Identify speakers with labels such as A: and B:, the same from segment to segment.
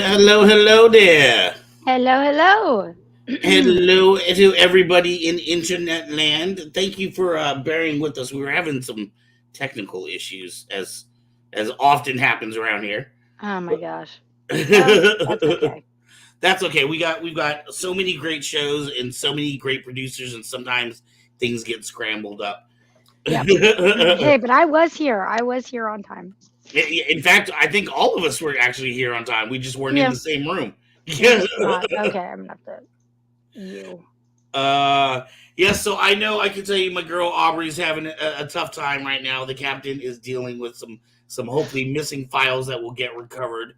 A: Well, hello there.
B: Hello, hello.
A: Hello to everybody in internet land. Thank you for bearing with us. We were having some technical issues, as often happens around here.
B: Oh my
A: But
B: gosh. Well, that's okay.
A: that's okay. We've got so many great shows and so many great producers, and sometimes things get scrambled up.
B: Yep. Hey, but I was here. I was here on time.
A: In fact, I think all of us were actually here on time. We just weren't in
B: Yeah.
A: the same room.
B: We're just not. Okay, I'm gonna have to. You.
A: Uh, yes, so I know I can tell you my girl Aubrey's having a tough time right now. The captain is dealing with some hopefully missing files that will get recovered.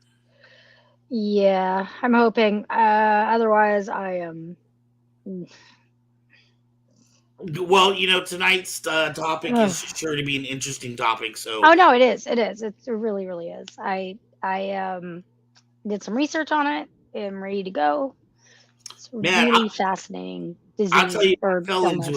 B: Yeah, I'm hoping. Otherwise, I am.
A: Well, tonight's topic
B: Ugh.
A: is sure to be an interesting topic. So,
B: Oh no, it is. It is. It really, really is. I did some research on it. Am ready to go. It's a
A: man,
B: really fascinating
A: I'll tell
B: disease
A: you,
B: or illness.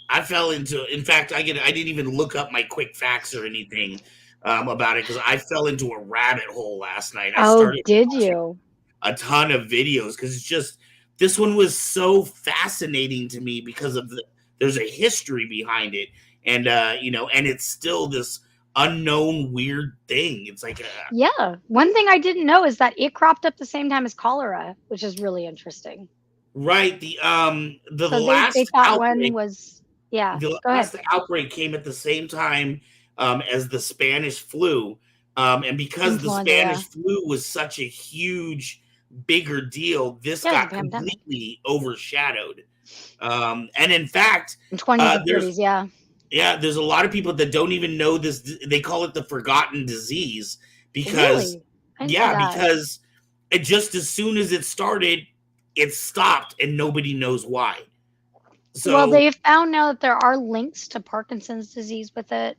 A: I fell into. In fact, I didn't even look up my quick facts or anything about it because I fell into a rabbit hole last night. I
B: Oh,
A: started
B: did
A: watching
B: you?
A: a ton of videos because it's just this one was so fascinating to me because of there's a history behind it, and and it's still this unknown weird thing. It's like
B: Yeah. One thing I didn't know is that it cropped up the same time as cholera, which is really interesting.
A: right, the
B: So they
A: last
B: thought one
A: outbreak
B: was, yeah.
A: the
B: Go ahead.
A: last outbreak came at the same time as the Spanish flu, and because the
B: Influenza, yeah.
A: Spanish flu was such a huge bigger deal, this
B: Yeah, it was a
A: got
B: pandemic.
A: completely overshadowed. And in fact,
B: In 20s and
A: there's
B: 30s, yeah.
A: there's a lot of people that don't even know this. They call it the forgotten disease because
B: Really? I didn't know
A: yeah,
B: that.
A: because it just as soon as it started, it stopped and nobody knows why.
B: Well,
A: So
B: they have found now that there are links to Parkinson's disease with it.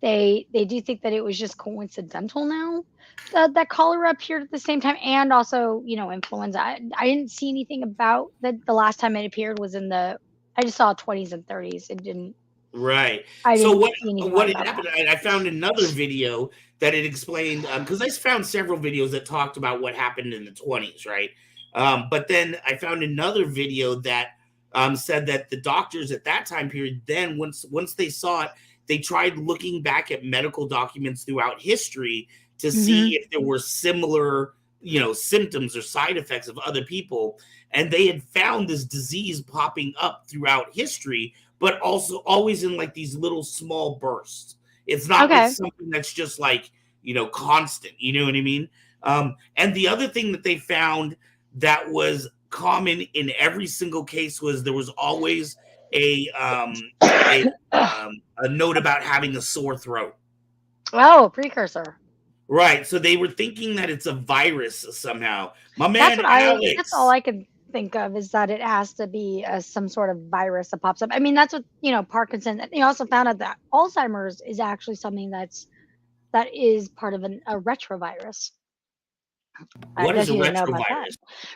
B: They do think that it was just coincidental now that cholera appeared at the same time, and also, influenza. I didn't see anything about that. The last time it appeared was in the. I just saw 20s and 30s. It didn't.
A: right.
B: I
A: So
B: didn't
A: what
B: see anything
A: what
B: out
A: had
B: about
A: happened?
B: that.
A: I found another video that it explained because I found several videos that talked about what happened in the 20s, right? But then I found another video that said that the doctors at that time period, then once they saw it, they tried looking back at medical documents throughout history to see
B: Hmm.
A: if there were similar, symptoms or side effects of other people, and they had found this disease popping up throughout history but also always in like these little small bursts. It's not like
B: Okay.
A: something that's just like, constant. You know what I mean? And the other thing that they found that was common in every single case was there was always a um, a a note about having a sore throat.
B: Oh, precursor.
A: Right. So they were thinking that it's a virus somehow. My
B: That's
A: man
B: what I. That's all
A: Alex.
B: I can think of is that it has to be some sort of virus that pops up. I mean, that's what Parkinson. They also found out that Alzheimer's is actually something that is part of a retrovirus. I
A: What
B: don't know
A: is
B: if
A: a
B: you didn't know about that.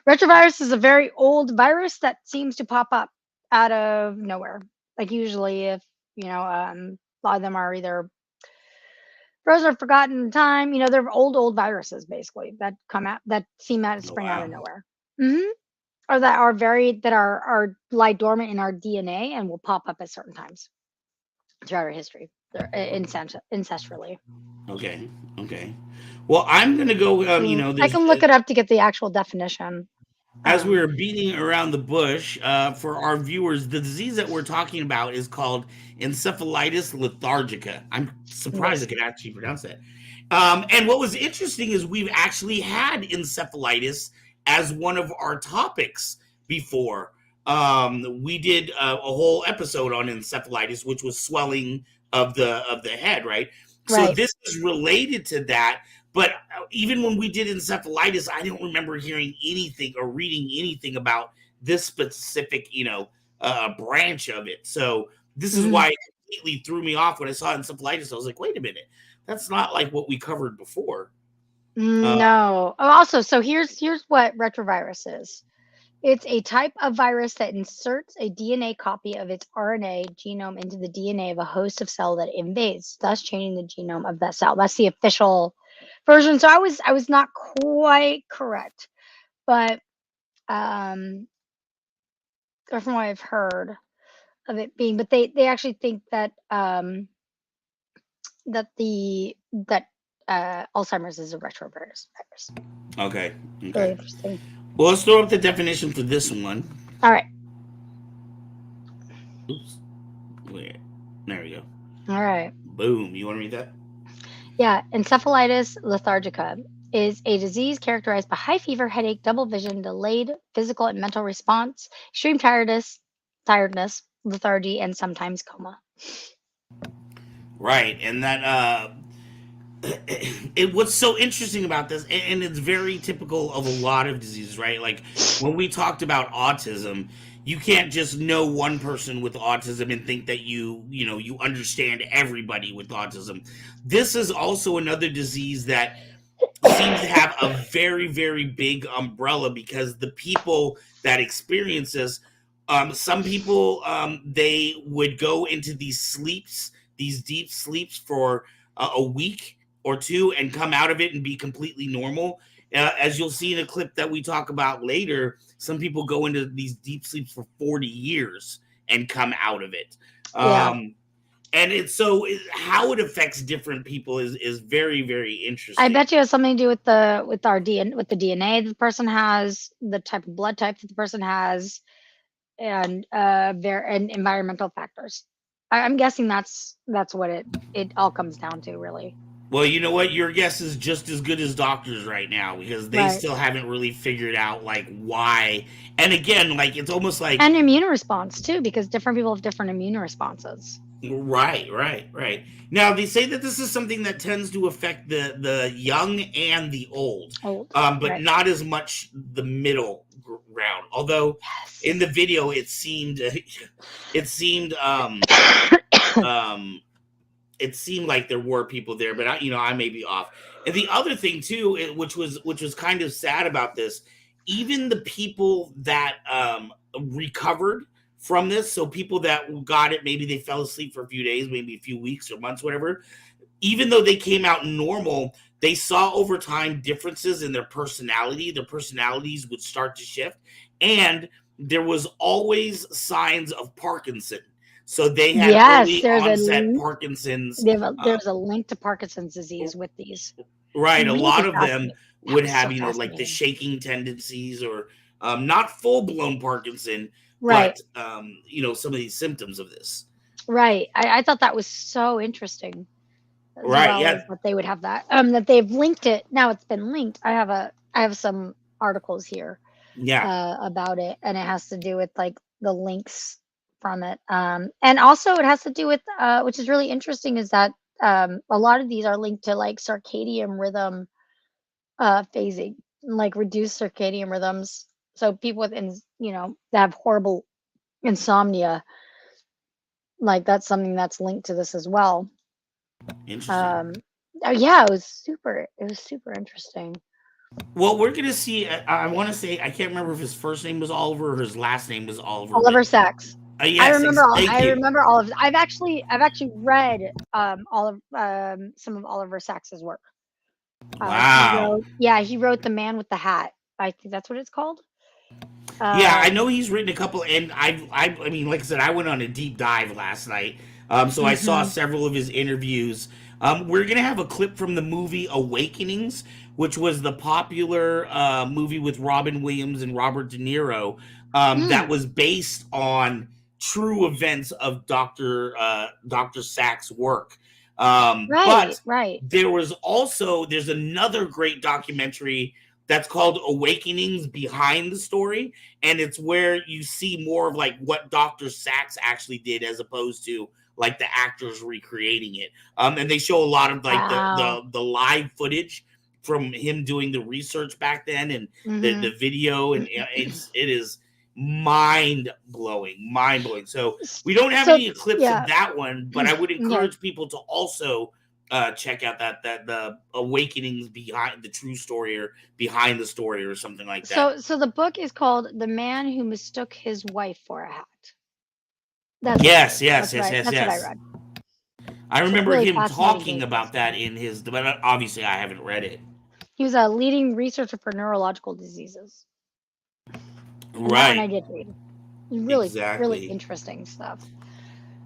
A: retrovirus?
B: Retrovirus is a very old virus that seems to pop up out of nowhere. Like usually, if a lot of them are either frozen or forgotten in time. They're old viruses basically that come out that seem out to
A: Oh
B: spring out of
A: wow.
B: nowhere. Hmm. Or that are lie dormant in our DNA and will pop up at certain times throughout our history. They're ancestrally.
A: Okay. Okay. Well, I'm gonna go.
B: I
A: There's
B: can look it up to get the actual definition.
A: as we were
B: Um,
A: beating around the bush for our viewers, the disease that we're talking about is called encephalitis lethargica. I'm surprised I
B: yes.
A: could actually pronounce that. And what was interesting is we've actually had encephalitis as one of our topics before. We did a whole episode on encephalitis, which was swelling of the head, right? So
B: Right.
A: this is related to that, but even when we did encephalitis, I don't remember hearing anything or reading anything about this specific, branch of it. So this is
B: Mhm.
A: why it completely threw me off when I saw encephalitis. I was like, wait a minute, that's not like what we covered before. Uh,
B: No. Oh, also, so here's what retrovirus is. It's a type of virus that inserts a DNA copy of its RNA genome into the DNA of a host of cell that it invades, thus changing the genome of that cell. That's the official. version. So I was not quite correct, but from what I've heard of it being, but they actually think that that Alzheimer's is a retrovirus.
A: Okay.
B: Really
A: Okay.
B: interesting.
A: Well, let's throw up the definition for this one.
B: All right.
A: Oops. Wait. There we go.
B: All right.
A: Boom. You want to read that?
B: Yeah. Encephalitis lethargica is a disease characterized by high fever, headache, double vision, delayed physical and mental response, extreme tiredness, lethargy, and sometimes coma.
A: Right. And that what's so interesting about this, and it's very typical of a lot of diseases, right? Like when we talked about autism, you can't just know one person with autism and think that you understand everybody with autism. This is also another disease that seems to have a very, very big umbrella, because the people that experience this, some people, they would go into these deep sleeps for a week or two and come out of it and be completely normal. As you'll see in a clip that we talk about later, some people go into these deep sleeps for 40 years and come out of it.
B: Yeah.
A: And it's so how it affects different people is very, very interesting.
B: I bet you it has something to do with the DNA that the person has, the type of blood type that the person has, and and environmental factors. I'm guessing that's what it all comes down to, really.
A: Well, you know what? Your guess is just as good as doctors right now, because they
B: Right.
A: still haven't really figured out like why. And again, like it's almost like
B: And immune response too, because different people have different immune responses.
A: right. Now they say that this is something that tends to affect the young and the old, but
B: Right.
A: not as much the middle ground. Although
B: Yes.
A: in the video it seemed um it seemed like there were people there, but I may be off. And the other thing too, which was kind of sad about this, even the people that recovered from this, so people that got it, maybe they fell asleep for a few days, maybe a few weeks or months, whatever. Even though they came out normal, they saw over time differences in their personality. Their personalities would start to shift, and there was always signs of Parkinson. So they had early onset Parkinson's.
B: There's a link to Parkinson's disease with these.
A: Right.
B: Really
A: a lot of them would have,
B: so
A: like the shaking tendencies, or not full blown Parkinson,
B: right.
A: but, some of these symptoms of this.
B: Right. I thought that was so interesting.
A: Right. Yeah.
B: That they would have that. That they've linked it. Now it's been linked. I have some articles here.
A: Yeah.
B: About it, and it has to do with like the links from it. And also it has to do with which is really interesting, is that a lot of these are linked to like circadian rhythm phasing, like reduced circadian rhythms. So people with that have horrible insomnia, like that's something that's linked to this as well.
A: Interesting.
B: Yeah, it was super interesting.
A: Well, we're gonna see. I want to say, I can't remember if his first name was Oliver or his last name was Oliver.
B: Oliver Sacks.
A: Yes,
B: I remember all of. I've actually read all of some of Oliver Sacks's work.
A: Wow.
B: He wrote The Man with the Hat. I think that's what it's called.
A: Yeah, I know he's written a couple, and I mean, like I said, I went on a deep dive last night, so I saw several of his interviews. We're gonna have a clip from the movie Awakenings, which was the popular movie with Robin Williams and Robert De Niro, that was based on true events of Dr. Sack's work. But there's another great documentary that's called Awakenings Behind the Story, and it's where you see more of like what Dr. Sacks actually did, as opposed to like the actors recreating it. And they show a lot of like the live footage from him doing the research back then, and the video, and it is mind blowing. So we don't have any clips of that one, but I would encourage people to also check out that the Awakenings Behind the True Story, or Behind the Story, or something like that.
B: So the book is called The Man Who Mistook His Wife for a Hat. That's
A: yes.
B: what I read.
A: I remember
B: Really
A: him
B: fascinating
A: talking
B: cases.
A: about that in his, but obviously I haven't read it.
B: He was a leading researcher for neurological diseases. And that one
A: Right.
B: I did read. Really, really
A: Exactly.
B: interesting stuff.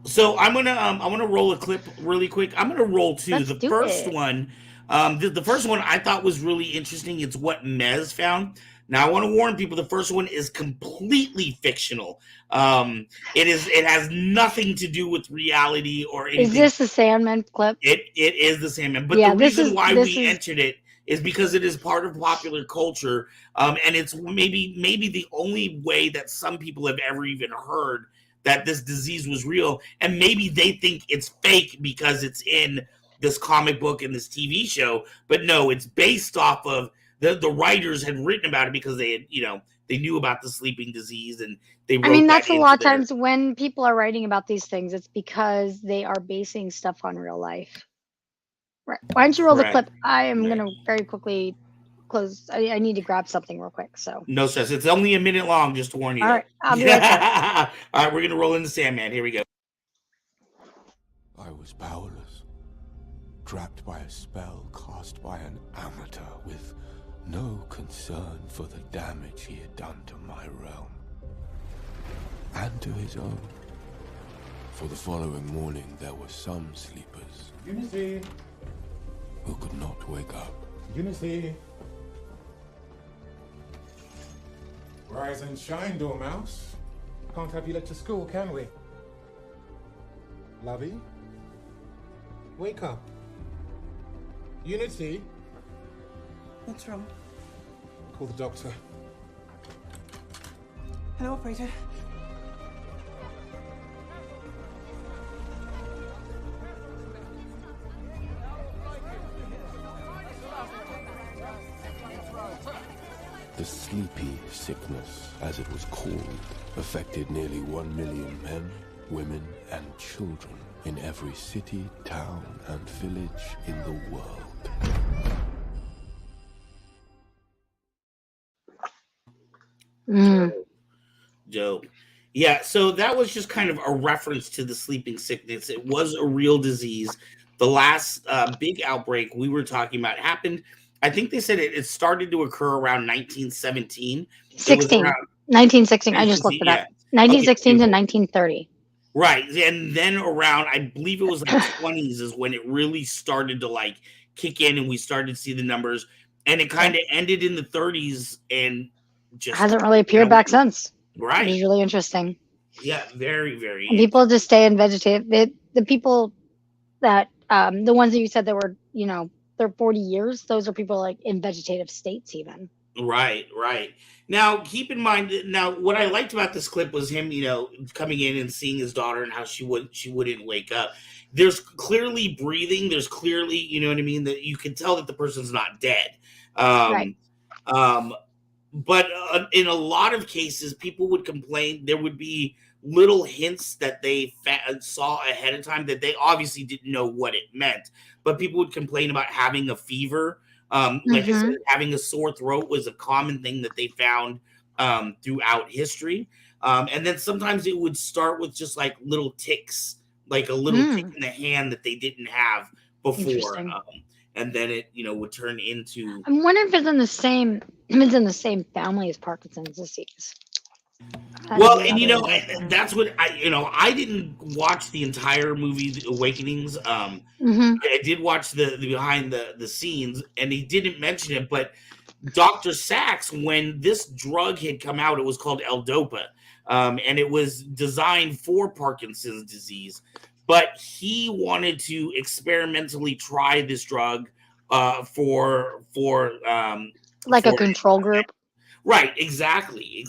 A: So I'm gonna roll a clip really quick. I'm gonna roll two.
B: Let's
A: The
B: do
A: first
B: it.
A: one, the first one I thought was really interesting. It's what Mez found. Now I want to warn people: the first one is completely fictional. It has nothing to do with reality or
B: Is
A: anything.
B: this the Sandman clip?
A: It is the Sandman, but the
B: Yeah,
A: reason why
B: this
A: we
B: is
A: entered it is because it is part of popular culture, and it's maybe the only way that some people have ever even heard that this disease was real, and maybe they think it's fake because it's in this comic book and this TV show, but no, it's based off of the writers had written about it because they had they knew about the sleeping disease and they
B: I
A: wrote
B: mean,
A: that
B: that's a lot
A: into
B: of
A: their
B: times when people are writing about these things, it's because they are basing stuff on real life. Right. Why don't you roll the
A: correct.
B: clip? I am
A: Right.
B: going to very quickly close. I need to grab something real quick. So,
A: No stress. It's only a minute long, just to warn
B: all
A: you.
B: right, I'll be right there.
A: All right, we're gonna roll into Sandman. Here we go.
C: I was powerless, trapped by a spell cast by an amateur with no concern for the damage he had done to my realm and to his own. For the following morning, there were some sleepers
D: Unity!
C: who could not wake up.
D: Unity! Rise and shine, Dormouse. Can't have you led to school, can we? Lovey? Wake up. Unity?
E: What's wrong?
D: Call the doctor.
E: Hello, operator.
C: The sleepy sickness, as it was called, affected nearly 1 million men, women, and children in every city, town, and village in the world.
A: Dope. Yeah, so that was just kind of a reference to the sleeping sickness. It was a real disease. The last big outbreak we were talking about happened. I think they said it started to occur around 1917. It was
B: 16,
A: around
B: 1916. I just
A: 1916.
B: looked it up.
A: Yeah. Okay.
B: 1916 to
A: Beautiful.
B: 1930.
A: Right. And then around, I believe it was like 20s is when it really started to like kick in and we started to see the numbers. And it kind of ended in the 30s and just
B: Hasn't really appeared back since, which
A: right.
B: is really interesting.
A: Yeah, very, very.
B: And people just stay in vegetative. The people that, the ones that you said that were, they're 40 years, those are people like in vegetative states even.
A: Right, right. Now, keep in mind that now what I liked about this clip was him, coming in and seeing his daughter and how she wouldn't wake up. There's clearly breathing. There's clearly, you know what I mean, that you can tell that the person's not dead.
B: Right.
A: Um, but in a lot of cases, people would complain. There would be little hints that they saw ahead of time that they obviously didn't know what it meant. But people would complain about having a fever. Like I said, having a sore throat was a common thing that they found throughout history. And then sometimes it would start with just like little ticks, like a little tick in the hand that they didn't have before. And then it, would turn into.
B: I'm wondering if it's in the same, family as Parkinson's disease.
A: Well, and that's what I didn't watch the entire movie, The Awakenings. I did watch the behind the scenes, and he didn't mention it, but Dr. Sachs, when this drug had come out, it was called L-Dopa, and it was designed for Parkinson's disease, but he wanted to experimentally try this drug for
B: like a control group.
A: Right, exactly.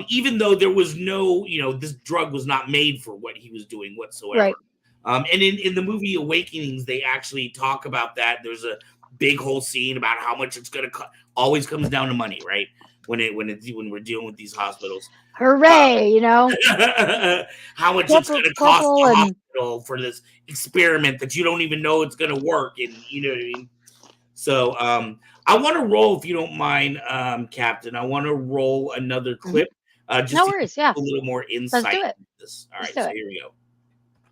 A: Even though there was no, this drug was not made for what he was doing whatsoever.
B: Right.
A: And in the movie Awakenings, they actually talk about that. There's a big whole scene about how much it's going to always comes down to money, right? When we're dealing with these hospitals.
B: Hooray,
A: how much it's going to cost the hospital for this experiment that you don't even know it's going to work. And you know what I mean? So I want to roll, if you don't mind, Captain. I want to roll another clip just
B: no
A: to
B: worries,
A: give a little more insight.
B: Let's do it.
A: Into this. All right, so here we go.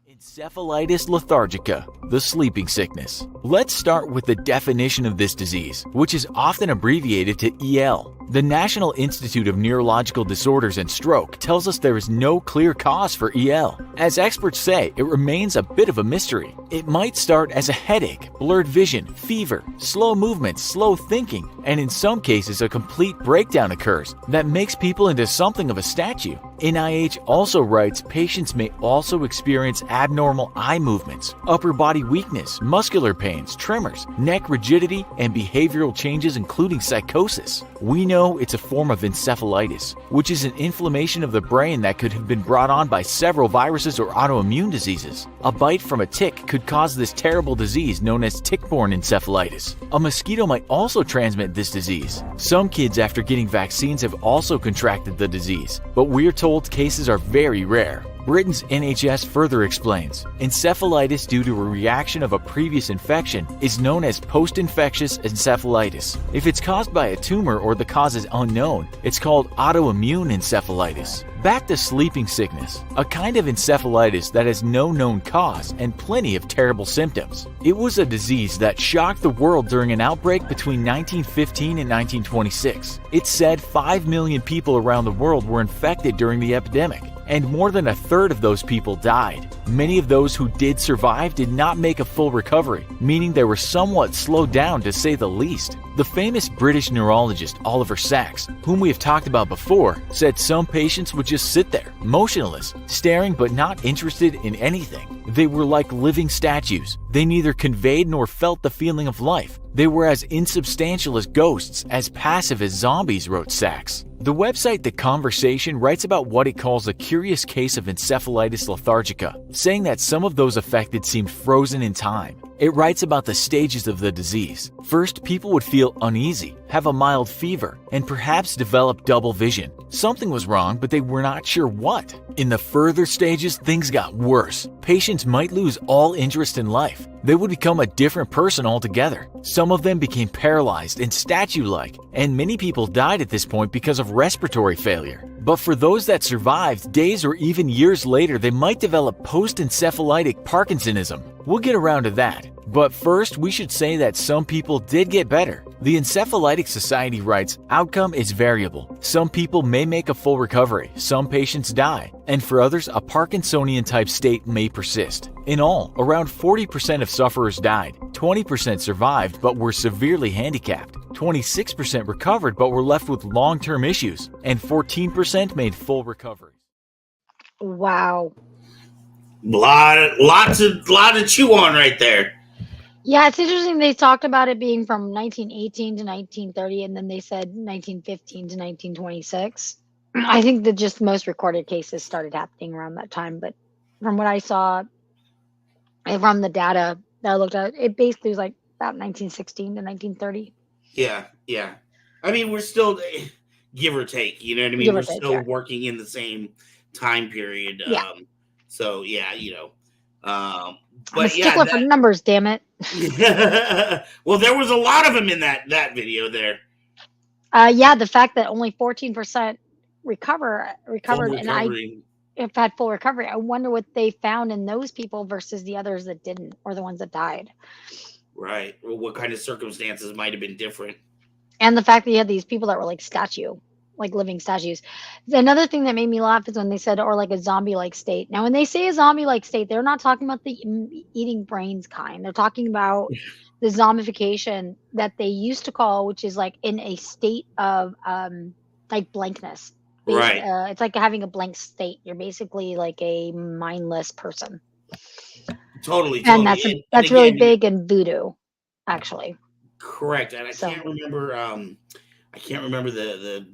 F: Enchephalitis lethargica, the sleeping sickness. Let's start with the definition of this disease, which is often abbreviated to EL. The National Institute of Neurological Disorders and Stroke tells us there is no clear cause for EL. As experts say, it remains a bit of a mystery. It might start as a headache, blurred vision, fever, slow movements, slow thinking, and in some cases a complete breakdown occurs that makes people into something of a statue. NIH also writes patients may also experience abnormal eye movements, upper body weakness, muscular pains, tremors, neck rigidity, and behavioral changes including psychosis. We know it's a form of encephalitis, which is an inflammation of the brain that could have been brought on by several viruses or autoimmune diseases. A bite from a tick could cause this terrible disease known as tick-borne encephalitis. A mosquito might also transmit this disease. Some kids after getting vaccines have also contracted the disease, but we're told cases are very rare. Britain's NHS further explains, encephalitis due to a reaction of a previous infection is known as post-infectious encephalitis. If it's caused by a tumor or the cause is unknown, it's called autoimmune encephalitis. Back to sleeping sickness, a kind of encephalitis that has no known cause and plenty of terrible symptoms. It was a disease that shocked the world during an outbreak between 1915 and 1926. It's said 5 million people around the world were infected during the epidemic, and more than a third of those people died. Many of those who did survive did not make a full recovery, meaning they were somewhat slowed down to say the least. The famous British neurologist Oliver Sacks, whom we have talked about before, said some patients would just sit there, motionless, staring but not interested in anything. They were like living statues. They neither conveyed nor felt the feeling of life. They were as insubstantial as ghosts, as passive as zombies, wrote Sacks. The website The Conversation writes about what it calls a curious case of encephalitis lethargica, saying that some of those affected seemed frozen in time. It writes about the stages of the disease. First, people would feel uneasy, have a mild fever, and perhaps develop double vision. Something was wrong, but they were not sure what. In the further stages, things got worse. Patients might lose all interest in life. They would become a different person altogether. Some of them became paralyzed and statue-like, and many people died at this point because of respiratory failure. But for those that survived, days or even years later, they might develop post-encephalitic Parkinsonism. We'll get around to that. But first, we should say that some people did get better. The Encephalitic Society writes, outcome is variable. Some people may make a full recovery, some patients die, and for others, a Parkinsonian-type state may persist. In all, around 40% of sufferers died, 20% survived but were severely handicapped, 26% recovered but were left with long-term issues, and 14% made full recoveries.
B: Wow.
A: Lot to chew on right there.
B: Yeah, it's interesting. They talked about it being from 1918 to 1930, and then they said 1915 to 1926. I think that just most recorded cases started happening around that time. But from what I saw and from the data that I looked at, it basically was like about 1916 to 1930.
A: Yeah. I mean, we're still, give or take, you know what I mean?
B: Give or
A: We're
B: take,
A: still
B: yeah.
A: working in the same time period.
B: Yeah.
A: So, yeah, you know.
B: I'm a
A: But
B: stickler for numbers, damn it.
A: Well, there was a lot of them in that video there.
B: Yeah, the fact that only 14% recovered,
A: Full
B: and I
A: recovery.
B: have had full recovery. I wonder what they found in those people versus the others that didn't, or the ones that died.
A: Right. Well, what kind of circumstances might have been different?
B: And the fact that you had these people that were like living statues. Another thing that made me laugh is when they said, or like a zombie-like state. Now, when they say a zombie-like state, they're not talking about the eating brains kind. They're talking about the zombification that they used to call, which is like in a state of like blankness.
A: Right.
B: It's like having a blank state. You're basically like a mindless person.
A: Totally.
B: And that's
A: And
B: really
A: again,
B: big in voodoo, actually.
A: correct. And I can't remember. I can't remember the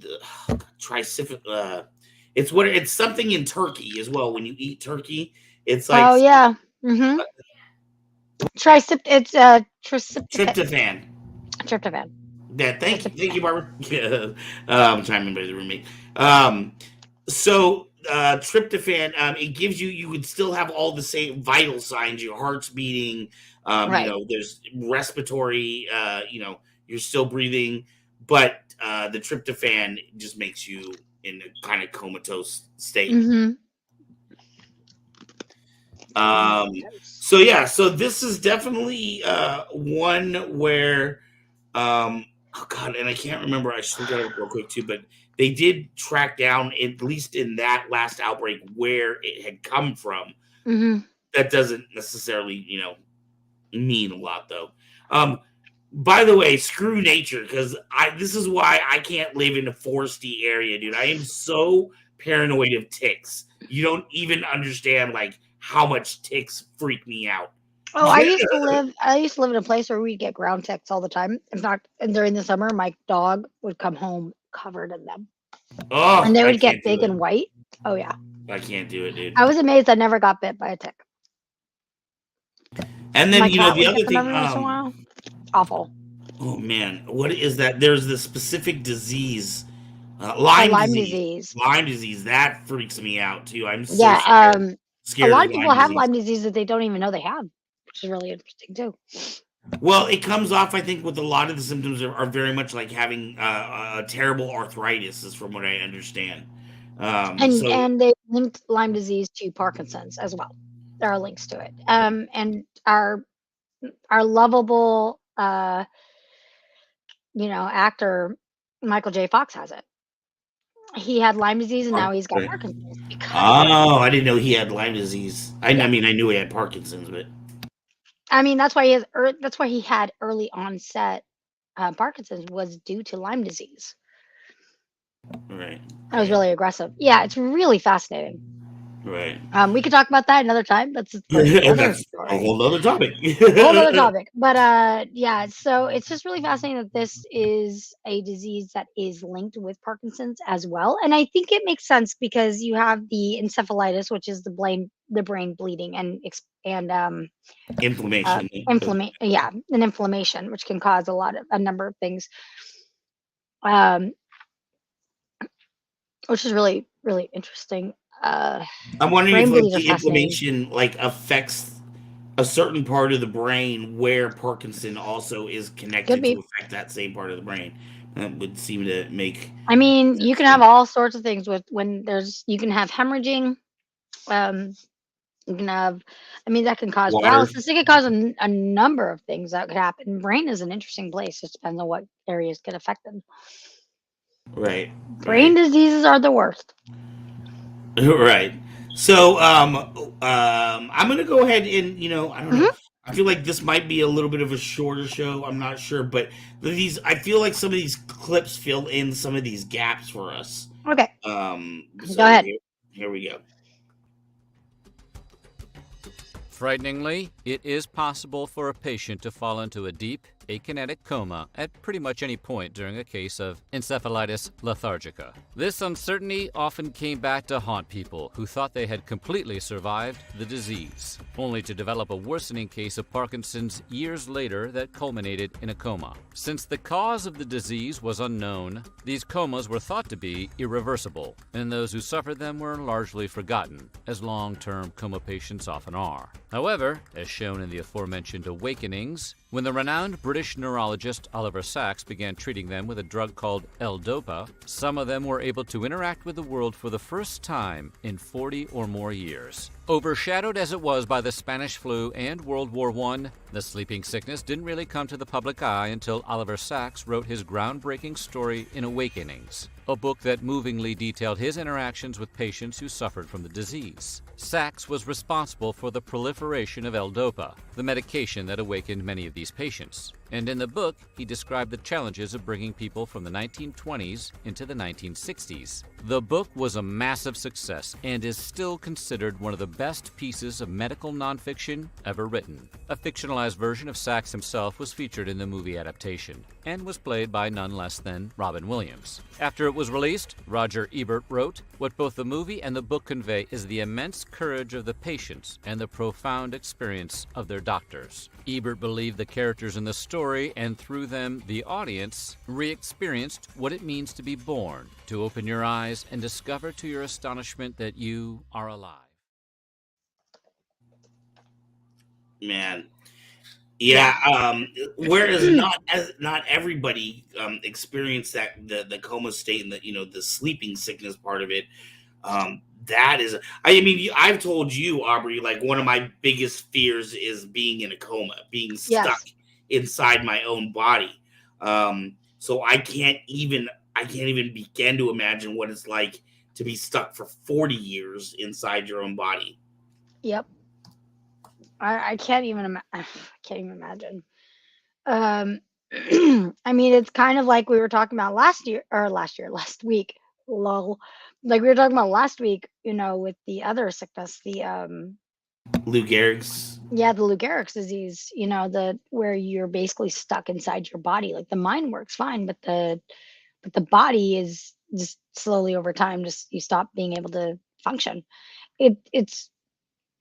A: tricyclic. It's something in Turkey as well. When you eat turkey, it's like,
B: Oh yeah. Mm-hmm. It's
A: tryptophan.
B: Tryptophan.
A: Yeah, thank you, Barbara. Yeah. I'm trying to remember the roommate. So tryptophan, it gives you would still have all the same vital signs, your heart's beating,
B: Right.
A: you know, there's respiratory, you know, you're still breathing, but the tryptophan just makes you in a kind of comatose state.
B: Mm-hmm.
A: So yeah, so this is definitely one where oh god, and I can't remember. I should look it up real quick too, but they did track down, at least in that last outbreak, where it had come from.
B: Mm-hmm.
A: That doesn't necessarily, mean a lot though. By the way, screw nature, because this is why I can't live in a foresty area, dude. I am so paranoid of ticks. You don't even understand like how much ticks freak me out.
B: Oh, I used to live in a place where we'd get ground ticks all the time. In fact, during the summer, my dog would come home covered in them.
A: Oh,
B: and they
A: I
B: would get
A: can't do
B: big
A: it.
B: and white. Oh yeah.
A: I can't do it, dude.
B: I was amazed I never got bit by a tick.
A: And then
B: My
A: the
B: cat would
A: other
B: get them
A: thing.
B: every once in a while. Awful.
A: Oh man, what is that? There's this specific disease, Lyme disease. Lyme disease, that freaks me out too. I'm so scared
B: a lot
A: of
B: of people have Lyme disease that they don't even know they have, which is really interesting too.
A: Well, it comes off, I think, with a lot of the symptoms are very much like having a terrible arthritis, is from what I understand.
B: And they linked Lyme disease to Parkinson's as well. There are links to it. And our lovable actor Michael J. Fox has it. He had Lyme disease and now he's got Parkinson's.
A: Oh, I didn't know he had Lyme disease. I mean, I knew he had Parkinson's, but
B: I mean that's why he had early onset Parkinson's was due to Lyme disease.
A: Right.
B: That was really aggressive. Yeah, it's really fascinating.
A: Right.
B: We could talk about that another time. That's
A: a whole other topic.
B: Whole other topic. But yeah, so it's just really fascinating that this is a disease that is linked with Parkinson's as well. And I think it makes sense because you have the encephalitis, which is the brain bleeding and
A: inflammation.
B: An inflammation, which can cause a number of things. Which is really, really interesting.
A: I'm wondering if the inflammation affects a certain part of the brain where Parkinson also is connected to affect that same part of the brain. That would seem to make.
B: I mean, you can have all sorts of things you can have hemorrhaging. You can have, that can cause paralysis. It can cause a number of things that could happen. Brain is an interesting place. It depends on what areas get affected.
A: Right.
B: Brain diseases are the worst.
A: Right. So I'm gonna go ahead and I don't know. I feel like this might be a little bit of a shorter show. I'm not sure, but I feel like some of these clips fill in some of these gaps for us.
B: Okay.
A: So
B: go ahead.
A: Here we go.
G: Frighteningly, it is possible for a patient to fall into a deep, akinetic coma at pretty much any point during a case of Enchephalitis lethargica. This uncertainty often came back to haunt people who thought they had completely survived the disease, only to develop a worsening case of Parkinson's years later that culminated in a coma. Since the cause of the disease was unknown, these comas were thought to be irreversible, and those who suffered them were largely forgotten, as long-term coma patients often are. However, as shown in the aforementioned Awakenings, when the renowned British neurologist Oliver Sacks began treating them with a drug called L-Dopa, some of them were able to interact with the world for the first time in 40 or more years. Overshadowed as it was by the Spanish flu and World War I, the sleeping sickness didn't really come to the public eye until Oliver Sacks wrote his groundbreaking story in Awakenings, a book that movingly detailed his interactions with patients who suffered from the disease. Sacks was responsible for the proliferation of L-Dopa, the medication that awakened many of these patients. And in the book, he described the challenges of bringing people from the 1920s into the 1960s. The book was a massive success and is still considered one of the best pieces of medical nonfiction ever written. A fictionalized version of Sacks himself was featured in the movie adaptation and was played by none less than Robin Williams. After it was released, Roger Ebert wrote, "What both the movie and the book convey is the immense courage of the patients and the profound experience of their doctors." Ebert believed the characters in the story, and through them, the audience, re-experienced what it means to be born, to open your eyes and discover to your astonishment that you are alive.
A: Man. Yeah, whereas not everybody experienced that the coma state and the sleeping sickness part of it. That is, I mean, I've told you, Aubrey, like one of my biggest fears is being in a coma, being stuck
B: Yes.
A: inside my own body. So I can't even begin to imagine what it's like to be stuck for 40 years inside your own body.
B: Yep. I can't even I can't even imagine. Um, I mean, it's kind of like we were talking about last week. Lol. Like we were talking about last week, with the other sickness,
A: Lou Gehrig's.
B: yeah, the Lou Gehrig's disease, where you're basically stuck inside your body. Like the mind works fine, but the body is just slowly over time, just you stop being able to function.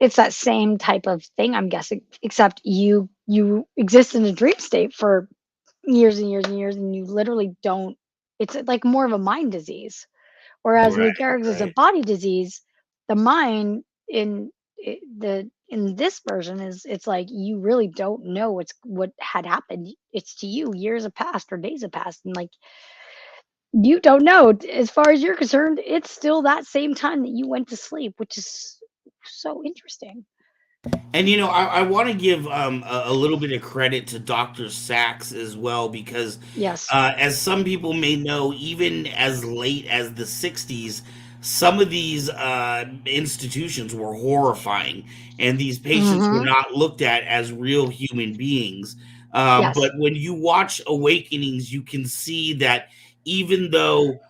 B: It's that same type of thing, I'm guessing, except you exist in a dream state for years and years and years, and you literally don't. It's like more of a mind disease, whereas
A: Right,
B: Lou Gehrig's is a
A: right.
B: body disease. The mind in this version is, it's like you really don't know what had happened. It's to you, years have passed or days have passed, and like you don't know. As far as you're concerned, it's still that same time that you went to sleep, which is so interesting.
A: And I want to give a little bit of credit to Dr. Sachs as well, because
B: Yes.
A: as some people may know, even as late as the 60s, some of these institutions were horrifying, and these patients were
B: Hmm.
A: not looked at as real human beings.
B: Yes.
A: But when you watch Awakenings, you can see that even though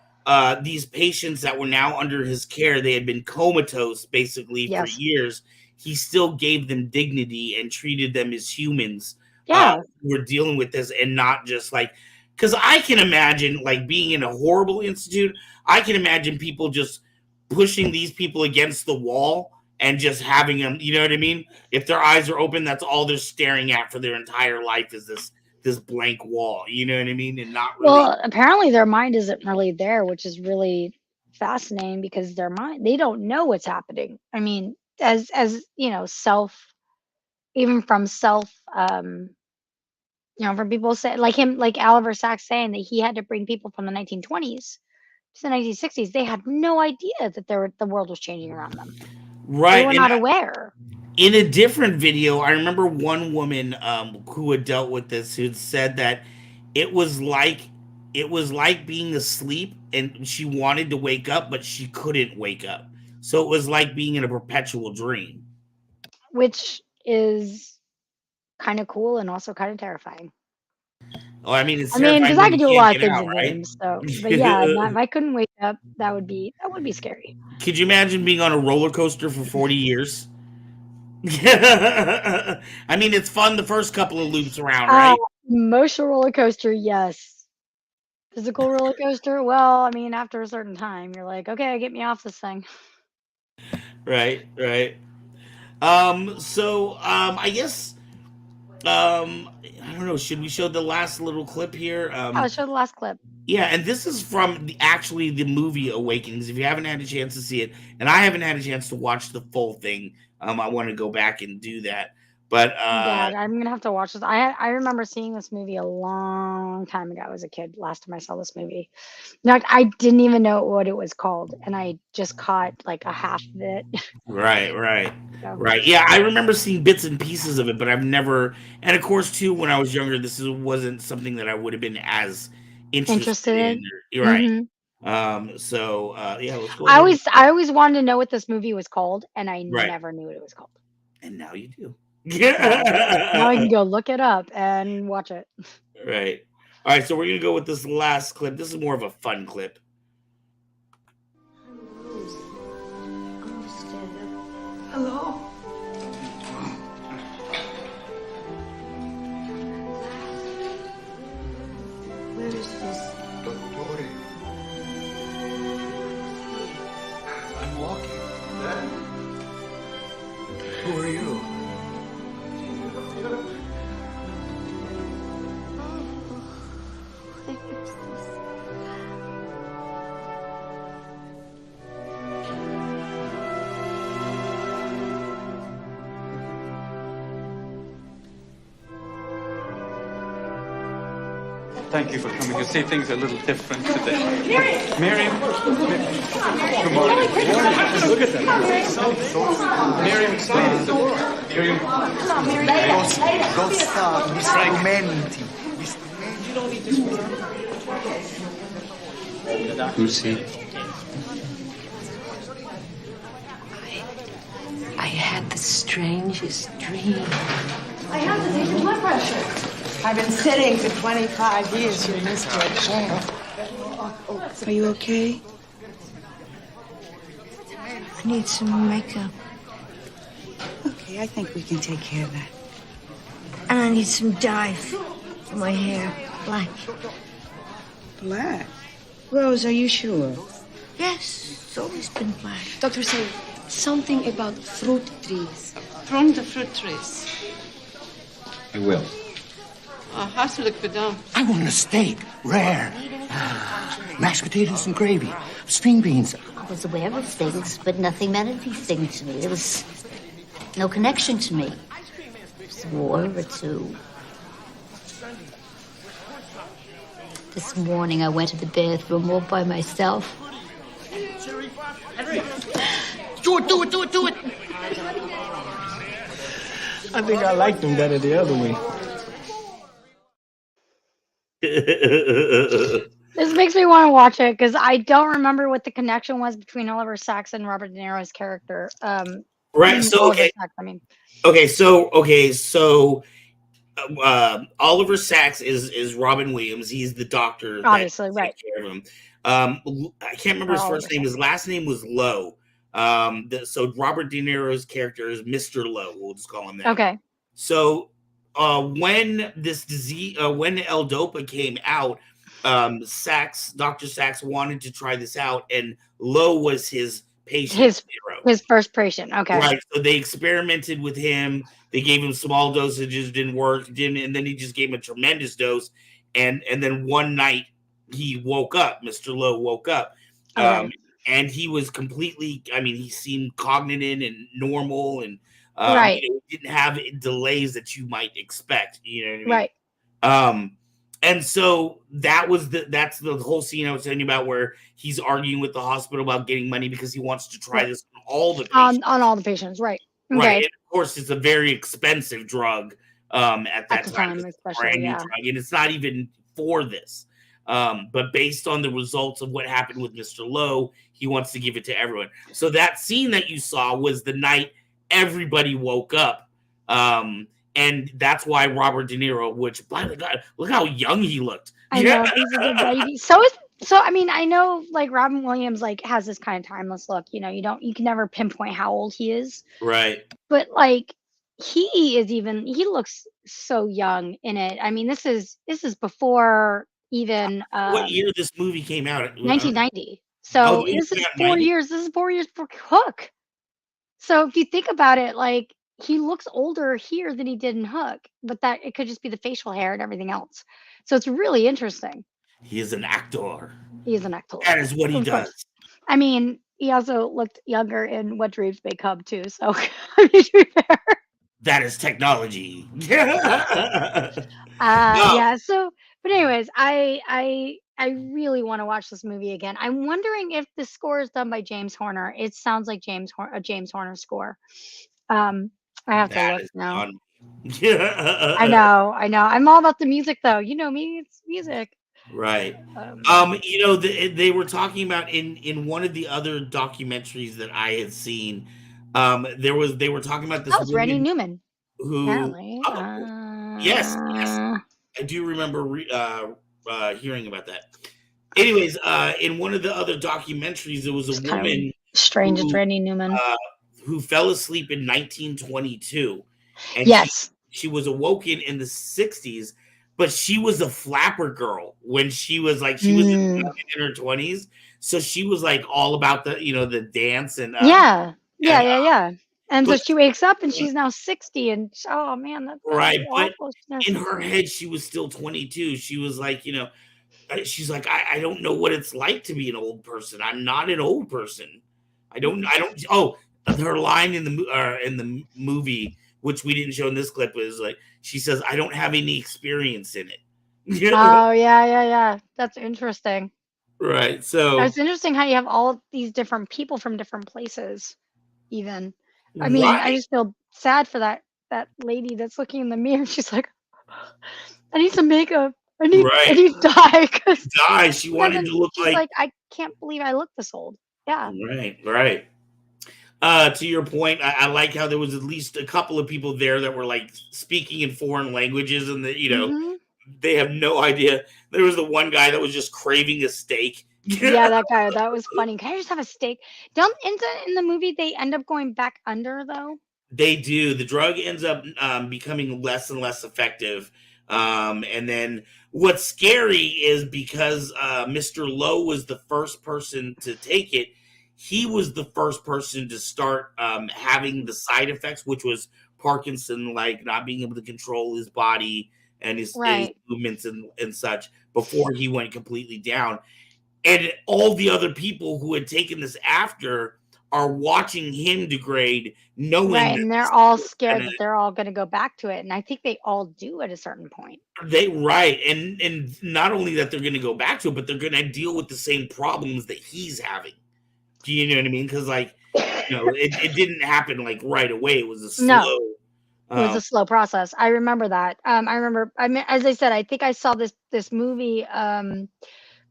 A: these patients that were now under his care, they had been comatose basically for
B: Yes.
A: years, he still gave them dignity and treated them as humans
B: Yeah.
A: who were dealing with this, and not just like, because I can imagine like being in a horrible institute. I can imagine people just pushing these people against the wall and just having them, you know what I mean? If their eyes are open, that's all they're staring at for their entire life is this blank wall, you know what I mean? And not really.
B: Well, apparently their mind isn't really there, which is really fascinating because their mind, they don't know what's happening. I mean, as even from from people say like him, like Oliver Sacks saying that he had to bring people from the 1920s to the 1960s. They had no idea that the world was changing around them. They
A: Right.
B: were
A: And
B: not aware.
A: in a different video, I remember one woman who had dealt with this, who had said that it was like being asleep, and she wanted to wake up, but she couldn't wake up. So it was like being in a perpetual dream.
B: Which is kind of cool and also kind of terrifying.
A: Oh, I mean, it's
B: I mean, because
A: terrifying
B: I
A: when
B: could
A: you
B: do a
A: can't
B: lot of
A: get
B: things
A: out,
B: in
A: right?
B: games, so but yeah, if I couldn't wake up, that would be scary.
A: Could you imagine being on a roller coaster for 40 years? I mean, it's fun the first couple of loops around,
B: Uh,
A: right?
B: Emotional roller coaster, yes. Physical roller coaster, well, I mean, after a certain time, you're like, okay, get me off this thing.
A: Right, right. So I guess I don't know, should we show the last little clip here?
B: Yeah, let's show the last clip.
A: Yeah, and this is from actually the movie Awakenings. If you haven't had a chance to see it, and I haven't had a chance to watch the full thing, I want to go back and do that. But
B: Yeah, I'm gonna have to watch this. I remember seeing this movie a long time ago as a kid. Last time I saw this movie, in fact, I didn't even know what it was called, and I just caught like a half of it.
A: right, right,
B: So
A: right. Yeah, I remember seeing bits and pieces of it, but I've never. And of course, too, when I was younger, wasn't something that I would have been as interested in.
B: interested.
A: You're right.
B: Hmm.
A: So yeah, let's go
B: I
A: ahead.
B: always wanted to know what this movie was called, and I
A: Right,
B: never knew what it was called.
A: and now you do.
B: Now I can go look it up and watch it.
A: Right. All right, so we're gonna go with this last clip. This is more of a fun clip.
E: Hello? Where is this?
C: Dottore. I'm walking. Who are you?
E: Where is this?
H: Thank you for coming. You see, things are a little different today. Miriam! Good morning. Look at that. Miriam, Miriam.
I: Gli strumenti.
H: Lucy.
E: I had the strangest dream.
J: I have to take your blood pressure.
E: I've been sitting for 25 years. You missed your chance. Are you okay? I need some makeup. Okay, I think we can take care of that. And I need some dye for my hair. Black. Black? Rose, are you sure? Yes, it's always been black.
J: Doctor said something about fruit trees.
E: From the fruit trees.
H: You will.
E: Hartelijk bedankt.
I: I want a steak, rare. Mashed potatoes and gravy, string beans.
K: I was aware of things, but nothing meant anything to me. There was no connection to me. Just a war or two. This morning I went to the bathroom all by myself.
I: Do it.
L: I think I liked him better the other way.
B: This makes me want to watch it because I don't remember what the connection was between Oliver Sacks and Robert De Niro's character.
A: Right. So
B: Oliver
A: okay.
B: Sacks, I mean,
A: So Oliver Sacks is Robin Williams. He's the doctor.
B: obviously,
A: that
B: right.
A: takes care of him. I can't remember his first name. His last name was Lowe. So Robert De Niro's character is Mr. Lowe. We'll just call him that.
B: Okay.
A: So when this disease, when L-Dopa came out, Dr. Sacks wanted to try this out, and Lowe was his patient.
B: His first patient. Okay.
A: Right. So they experimented with him. They gave him small dosages, didn't work, and then he just gave him a tremendous dose. And then one night he woke up. Mr. Lowe woke up.
B: Okay.
A: And he was completely, I mean, he seemed cognizant and normal, and
B: Right.
A: didn't have delays that you might expect. You know what I mean?
B: Right.
A: And so that's the whole scene I was telling you about, where he's arguing with the hospital about getting money because he wants to try this on all the patients.
B: On all the patients. Right. Okay.
A: Right. And of course, it's a very expensive drug at that time. It's a
B: especially,
A: brand new
B: yeah.
A: drug, and it's not even for this. But based on the results of what happened with Mr. Lowe, he wants to give it to everyone. So that scene that you saw was the night everybody woke up. And that's why Robert De Niro, which, by the God, look how young he looked.
B: I know. He's a good baby. So I mean, I know like Robin Williams like has this kind of timeless look. You know, you can never pinpoint how old he is.
A: Right.
B: But like he looks so young in it. I mean, this is before even
A: what year this movie came out?
B: 1990. So this is 4 years. This is 4 years for Hook. So if you think about it, like he looks older here than he did in Hook, but that it could just be the facial hair and everything else. So it's really interesting.
A: He is an actor.
B: He is an actor.
A: That is what he does.
B: I mean, he also looked younger in What Dreams May Come too. So I mean, to be fair.
A: That is technology.
B: Yeah. So, but anyways, I really want to watch this movie again. I'm wondering if the score is done by James Horner. It sounds like a James Horner score. I have to look now. I know. I'm all about the music, though. You know me; it's music.
A: Right. They were talking about in one of the other documentaries that I had seen. They were talking about this.
B: That was Randy Newman.
A: Who?
B: Apparently.
A: Yes, I do remember hearing about that. Anyways, in one of the other documentaries, there was a woman.
B: Strange, it's Randy Newman.
A: Who fell asleep in 1922. And
B: yes.
A: She was awoken in the 60s, but she was a flapper girl when she was like, she was in her 20s. So she was like all about the dance and
B: yeah. And so she wakes up and she's now 60 and oh man, that's
A: right. But
B: awful.
A: in her head, she was still 22. She was like, she's like, I don't know what it's like to be an old person. I'm not an old person. I don't. Oh, her line in the movie, which we didn't show in this clip, was like, she says, I don't have any experience in it.
B: Oh, yeah. That's interesting.
A: Right. So
B: It's interesting how you have all these different people from different places, even. I mean, I
A: right.
B: just feel sad for that lady that's looking in the mirror. She's like, I need some makeup. I
A: Right.
B: need dye because
A: Die. She
B: she
A: wanted
B: doesn't.
A: to look
B: She's
A: like
B: like, I can't believe I look this old. Yeah.
A: right. To your point, I like how there was at least a couple of people there that were like speaking in foreign languages, and that
B: Hmm.
A: they have no idea. There was the one guy that was just craving a steak.
B: Yeah, that guy. That was funny. Can I just have a steak? Don't in the movie they end up going back under though?
A: They do. The drug ends up becoming less and less effective. And then what's scary is because Mr. Lowe was the first person to take it, he was the first person to start having the side effects, which was Parkinson, like not being able to control his body and his
B: Right.
A: movements and such before he went completely down. And all the other people who had taken this after are watching him degrade, knowing
B: Right,
A: that
B: and they're
A: this
B: all
A: is
B: scared
A: gonna
B: that they're all gonna go back to it, and I think they all do at a certain point.
A: they right. And not only that they're gonna go back to it, but they're gonna deal with the same problems that he's having. Do you know what I mean? Because it didn't happen like right away. It was a
B: No,
A: slow
B: it was
A: um
B: a slow process. I remember that. I mean, as I said, I think I saw this movie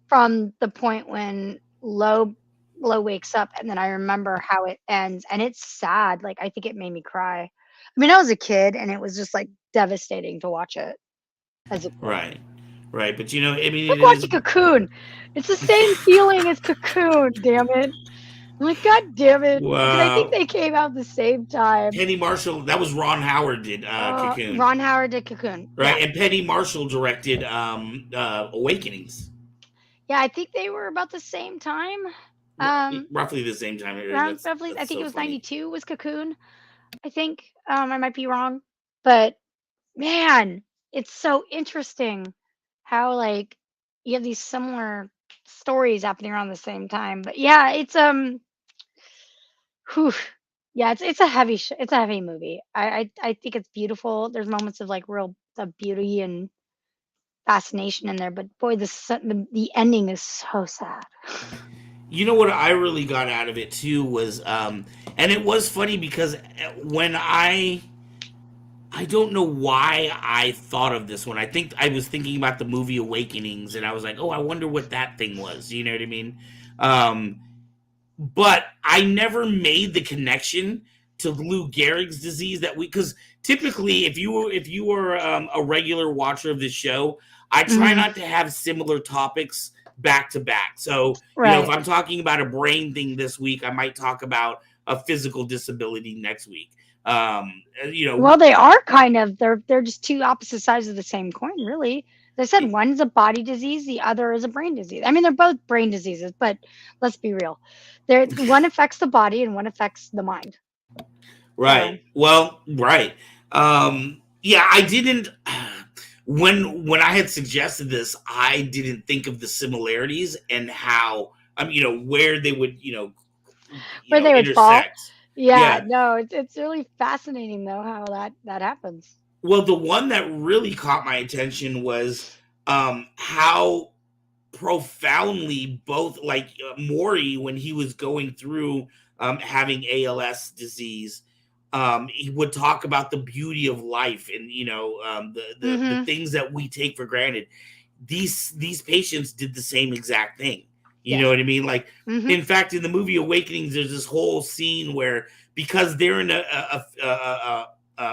B: from the point when Low wakes up, and then I remember how it ends, and it's sad. Like I think it made me cry. I mean, I was a kid, and it was just like devastating to watch it as a kid.
A: right. Right. But I mean
B: Like
A: it is
B: watching Cocoon. It's the same feeling as Cocoon. Damn it! I'm like, God damn it! Because I think
A: wow.
B: they came out the same time.
A: Penny Marshall, that was Ron Howard did Cocoon.
B: Ron Howard did Cocoon. Yeah,
A: Right. And Penny Marshall directed Awakenings.
B: yeah. I think they were about the same time. Um,
A: Roughly the same time.
B: around
A: That's
B: roughly, I
A: that's
B: think it
A: so
B: was
A: funny.
B: 92 was Cocoon. I think. I might be wrong, but man, it's so interesting how like you have these similar stories happening around the same time. But yeah, whew, yeah, it's a it's a heavy movie. I think it's beautiful. There's moments of like real beauty and fascination in there, but boy, the ending is so sad.
A: You know what I really got out of it too was and it was funny because when I don't know why I thought of this one. I think I was thinking about the movie Awakenings and I was like, "Oh, I wonder what that thing was." You know what I mean? Um but I never made the connection to Lou Gehrig's disease that we because typically if you were a regular watcher of this show, I try
B: Mhm.
A: not to have similar topics back to back. So if
B: Right.
A: I'm talking about a brain thing this week, I might talk about a physical disability next week.
B: Well, they are kind of. They're just two opposite sides of the same coin, really. As I said, one's a body disease, the other is a brain disease. I mean, they're both brain diseases, but let's be real. One affects the body and one affects the mind.
A: Right.
B: So,
A: Well, right. Yeah, I didn't when I had suggested this, I didn't think of the similarities and how where they would,
B: where they would fall.
A: intersect.
B: Yeah,
A: Yeah.
B: no, it's really fascinating though how that happens.
A: Well, the one that really caught my attention was how profoundly both like Maury when he was going through having ALS disease, he would talk about the beauty of life and the
B: Mhm.
A: things that we take for granted. These patients did the same exact thing. You
B: Yeah.
A: know what I mean? Like,
B: Mhm.
A: in fact, in the movie Awakenings, there's this whole scene where because they're in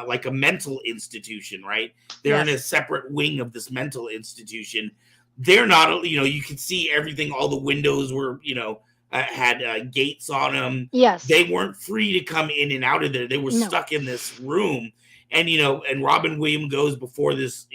A: like a mental institution, right? They're in a
B: Yes.
A: separate wing of this mental institution. They're not, you could see everything. All the windows were, had gates on them.
B: Yes.
A: They weren't free to come in and out of there. They were
B: No.
A: stuck in this room. And, and Robin Williams goes before this,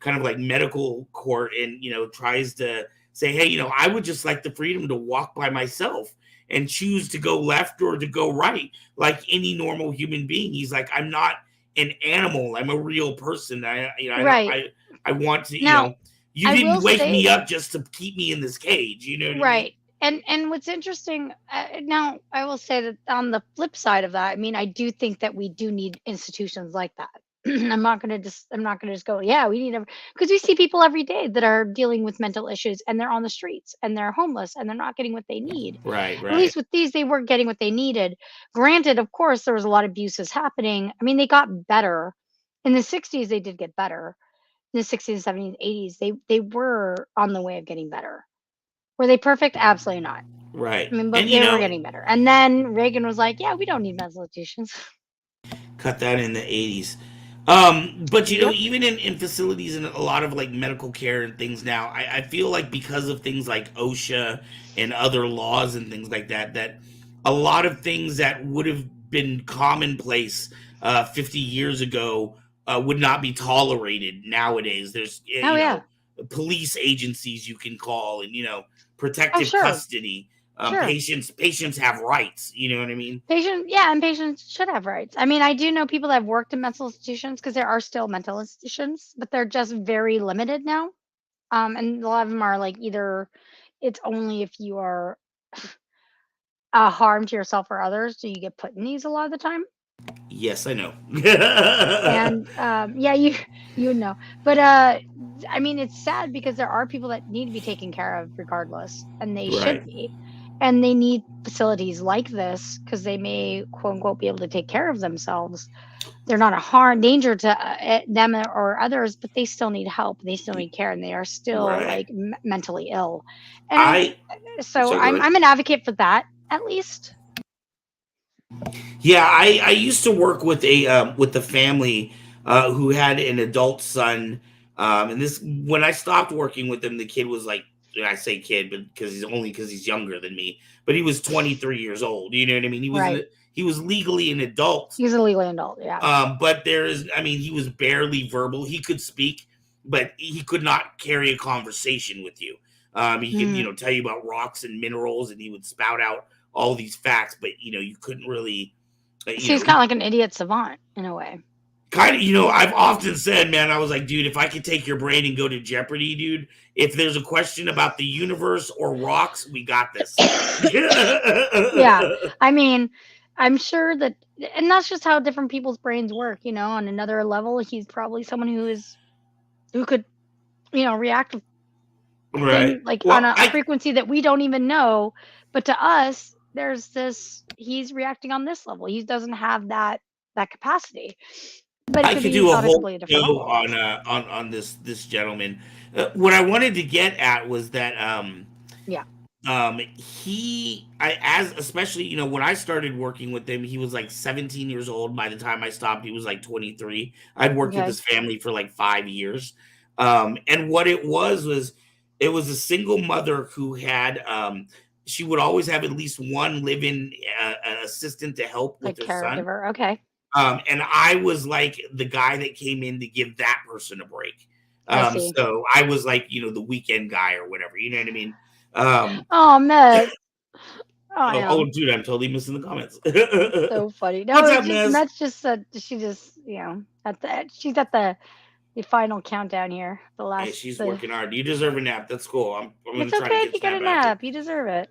A: kind of like medical court and, tries to say, hey, I would just like the freedom to walk by myself and choose to go left or to go right, like any normal human being. He's like, I'm not an animal. I'm a real person.
B: Right.
A: I want to,
B: Now,
A: you
B: I will
A: didn't wake
B: say
A: me up just to keep me in this cage. You know what I mean?
B: right. And what's interesting now, I will say that on the flip side of that, I mean, I do think that we do need institutions like that. I'm not gonna just go, yeah, we need to, because we see people every day that are dealing with mental issues and they're on the streets and they're homeless and they're not getting what they need.
A: Right,
B: At least
A: right.
B: with these, they weren't getting what they needed. Granted, of course, there was a lot of abuses happening. I mean, they got better. In the 60s, they did get better. In the 60s, 70s, 80s, they were on the way of getting better. Were they perfect? Absolutely not.
A: Right.
B: I mean, but
A: And you
B: they were
A: know,
B: getting better. And then Reagan was like, yeah, we don't need mental institutions.
A: cut that in the 80s. But you know,
B: Yep.
A: even in facilities and a lot of like medical care and things now, I feel like because of things like OSHA and other laws and things like that, that a lot of things that would have been commonplace 50 years ago would not be tolerated nowadays. There's
B: Oh,
A: you
B: yeah.
A: know, police agencies you can call, and you know,
B: Oh,
A: protective
B: sure.
A: custody.
B: Sure.
A: Patients have rights. You know what I mean?
B: And patients should have rights. I mean, I do know people that have worked in mental institutions because there are still mental institutions, but they're just very limited now. And a lot of them are like either it's only if you are a harm to yourself or others do you get put in these a lot of the time.
A: Yes, I know.
B: And yeah, you know, but I mean, it's sad because there are people that need to be taken care of regardless, and they should
A: Right.
B: be, and they need facilities like this because they may quote unquote be able to take care of themselves. They're not a danger to them or others, but they still need help. They still need care, and they are still
A: Right.
B: like mentally ill. And so
A: So good.
B: I'm an advocate for that at least.
A: Yeah, I used to work with the family who had an adult son, and this when I stopped working with them, the kid was like, I say kid, but because he's younger than me, but he was 23 years old. You know what I mean?
B: Right.
A: He was legally an adult.
B: He's a legal adult, yeah.
A: But I mean, he was barely verbal. He could speak, but he could not carry a conversation with you. He could, you know, tell you about rocks and minerals, and he would spout out all these facts, but you know, you couldn't really.
B: So he's kind of like an idiot savant in a way.
A: Kind of, you know, I've often said, man, I was like, dude, if I could take your brain and go to Jeopardy, dude, if there's a question about the universe or rocks, we got this.
B: Yeah, I mean, I'm sure that, and that's just how different people's brains work. You know, on another level, he's probably someone who could, you know, react
A: Right.
B: like
A: Well,
B: on a frequency that we don't even know. But to us, there's this. He's reacting on this level. He doesn't have that capacity. But it
A: I
B: could
A: could
B: be
A: do a
B: on a
A: whole
B: completely different
A: show
B: level.
A: on this gentleman. What I wanted to get at was that
B: Yeah.
A: especially, you know, when I started working with him, he was like 17 years old. By the time I stopped, he was like 23. I'd worked with
B: Okay.
A: his family for like 5 years. And what it was it was a single mother who had she would always have at least one live-in assistant to help with
B: Like
A: her son.
B: caregiver. Okay.
A: And I was like the guy that came in to give that person a break.
B: I see.
A: So I was like, you know, the weekend guy or whatever. You know what I mean?
B: Oh, Matt. Oh, yeah.
A: Oh, dude, I'm totally missing the comments.
B: So funny. No,
A: What's
B: it's
A: up,
B: just
A: Nez?
B: Matt's just said she just, you know, she's at the final countdown here. The last.
A: Hey, she's working hard. You deserve a nap. That's cool. I'm gonna
B: It's
A: try
B: okay
A: to
B: if you
A: get
B: get a
A: back
B: nap. You deserve it.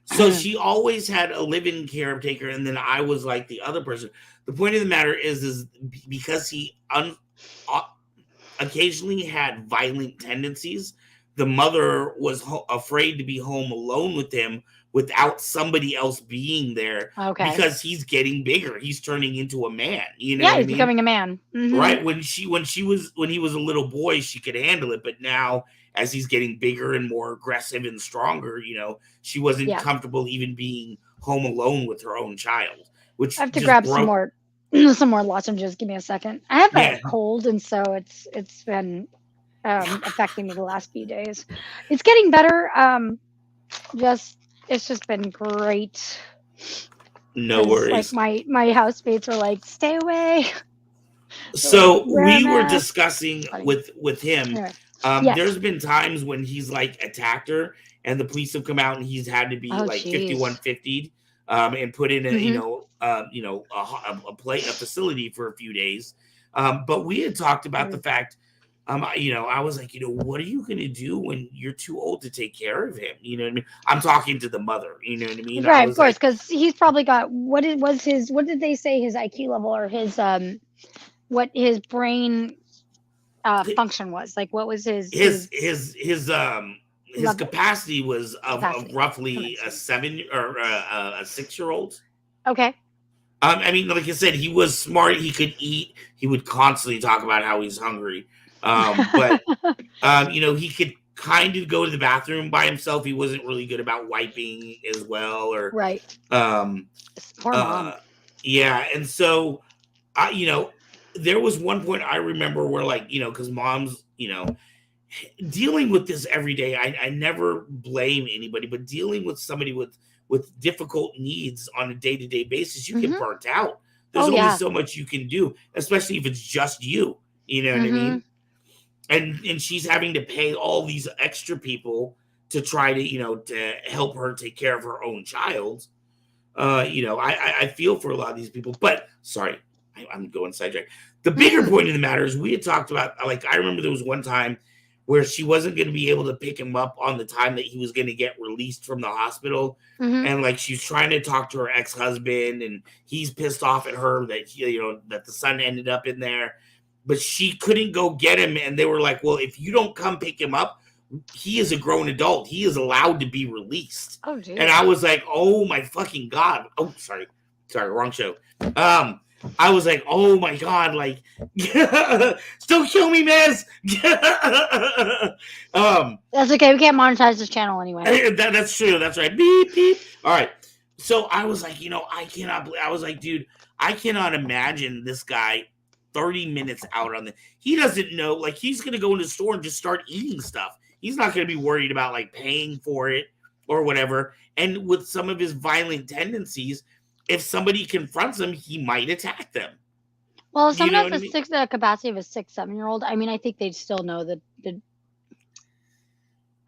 A: So she always had a live-in caretaker, and then I was like the other person. The point of the matter is because he occasionally had violent tendencies, the mother was afraid to be home alone with him without somebody else being there.
B: Okay.
A: Because he's getting bigger. He's turning into a man. You know
B: Yeah,
A: what I
B: he's
A: mean?
B: becoming a man. Mhm.
A: Right. When he was a little boy, she could handle it. But now, as he's getting bigger and more aggressive and stronger, you know, she wasn't
B: Yeah.
A: comfortable even being home alone with her own child. Which
B: I have to
A: just
B: grab
A: broke.
B: some more lozenges. Give me a second. I have
A: Yeah.
B: a cold, and so it's been affecting me the last few days. It's getting better. It's just been great.
A: No
B: 'Cause,
A: worries.
B: like my housemates were like, "Stay away."
A: So
B: Wear a
A: we were
B: mask.
A: discussing with him.
B: Anyway, yes.
A: There's been times when he's like attacked her, and the police have come out, and he's had to be
B: Oh,
A: like
B: jeez.
A: 5150'd, and put in a
B: Mhm.
A: a facility for a few days. But we had talked about the fact, you know, I was like, you know, what are you going to do when you're too old to take care of him? You know what I mean? I'm talking to the mother. You know what I mean? I
B: Right, of
A: was
B: course,
A: like,
B: because he's probably got what did they say his IQ level or his what his brain function was. Like, what was
A: his
B: level
A: capacity was of
B: capacity? That
A: roughly
B: makes
A: a
B: sense.
A: 7 or a 6-year-old.
B: Okay.
A: I mean, like I said, he was smart. He could eat. He would constantly talk about how he's hungry. But you know, he could kind of go to the bathroom by himself. He wasn't really good about wiping as well, or
B: Right.
A: um,
B: Poor mom.
A: yeah. And so, you know, there was one point I remember where, like, you know, because moms, you know, dealing with this every day. I never blame anybody, but dealing with somebody with difficult needs on a day-to-day basis, you get burnt out. There's
B: Oh,
A: only
B: yeah.
A: so much you can do, especially if it's just you. You know what I mean? And she's having to pay all these extra people to try to, you know, to help her take care of her own child. You know, I feel for a lot of these people, but sorry, I'm going sidetracked. The bigger point of the matter is we had talked about, like, I remember there was one time where she wasn't going to be able to pick him up on the time that he was going to get released from the hospital. And like, she's trying to talk to her ex-husband, and he's pissed off at her that, you know, that the son ended up in there, but she couldn't go get him. And they were like, well, if you don't come pick him up, he is a grown adult. He is allowed to be released.
B: Oh, geez.
A: And I was like, oh my fucking God. Oh, sorry, wrong show. I was like, oh my God, like, still kill me, Miz.
B: That's okay. We can't monetize this channel anyway.
A: That's true. That's right. Beep, beep. All right. So I was like, you know, I was like, dude, I cannot imagine this guy 30 minutes out on he doesn't know, like, he's going to go in the store and just start eating stuff. He's not going to be worried about, like, paying for it or whatever. And with some of his violent tendencies, if somebody confronts him, he might attack them.
B: Well, if someone has the capacity of a 6-7-year-old, I mean, I think they'd still know that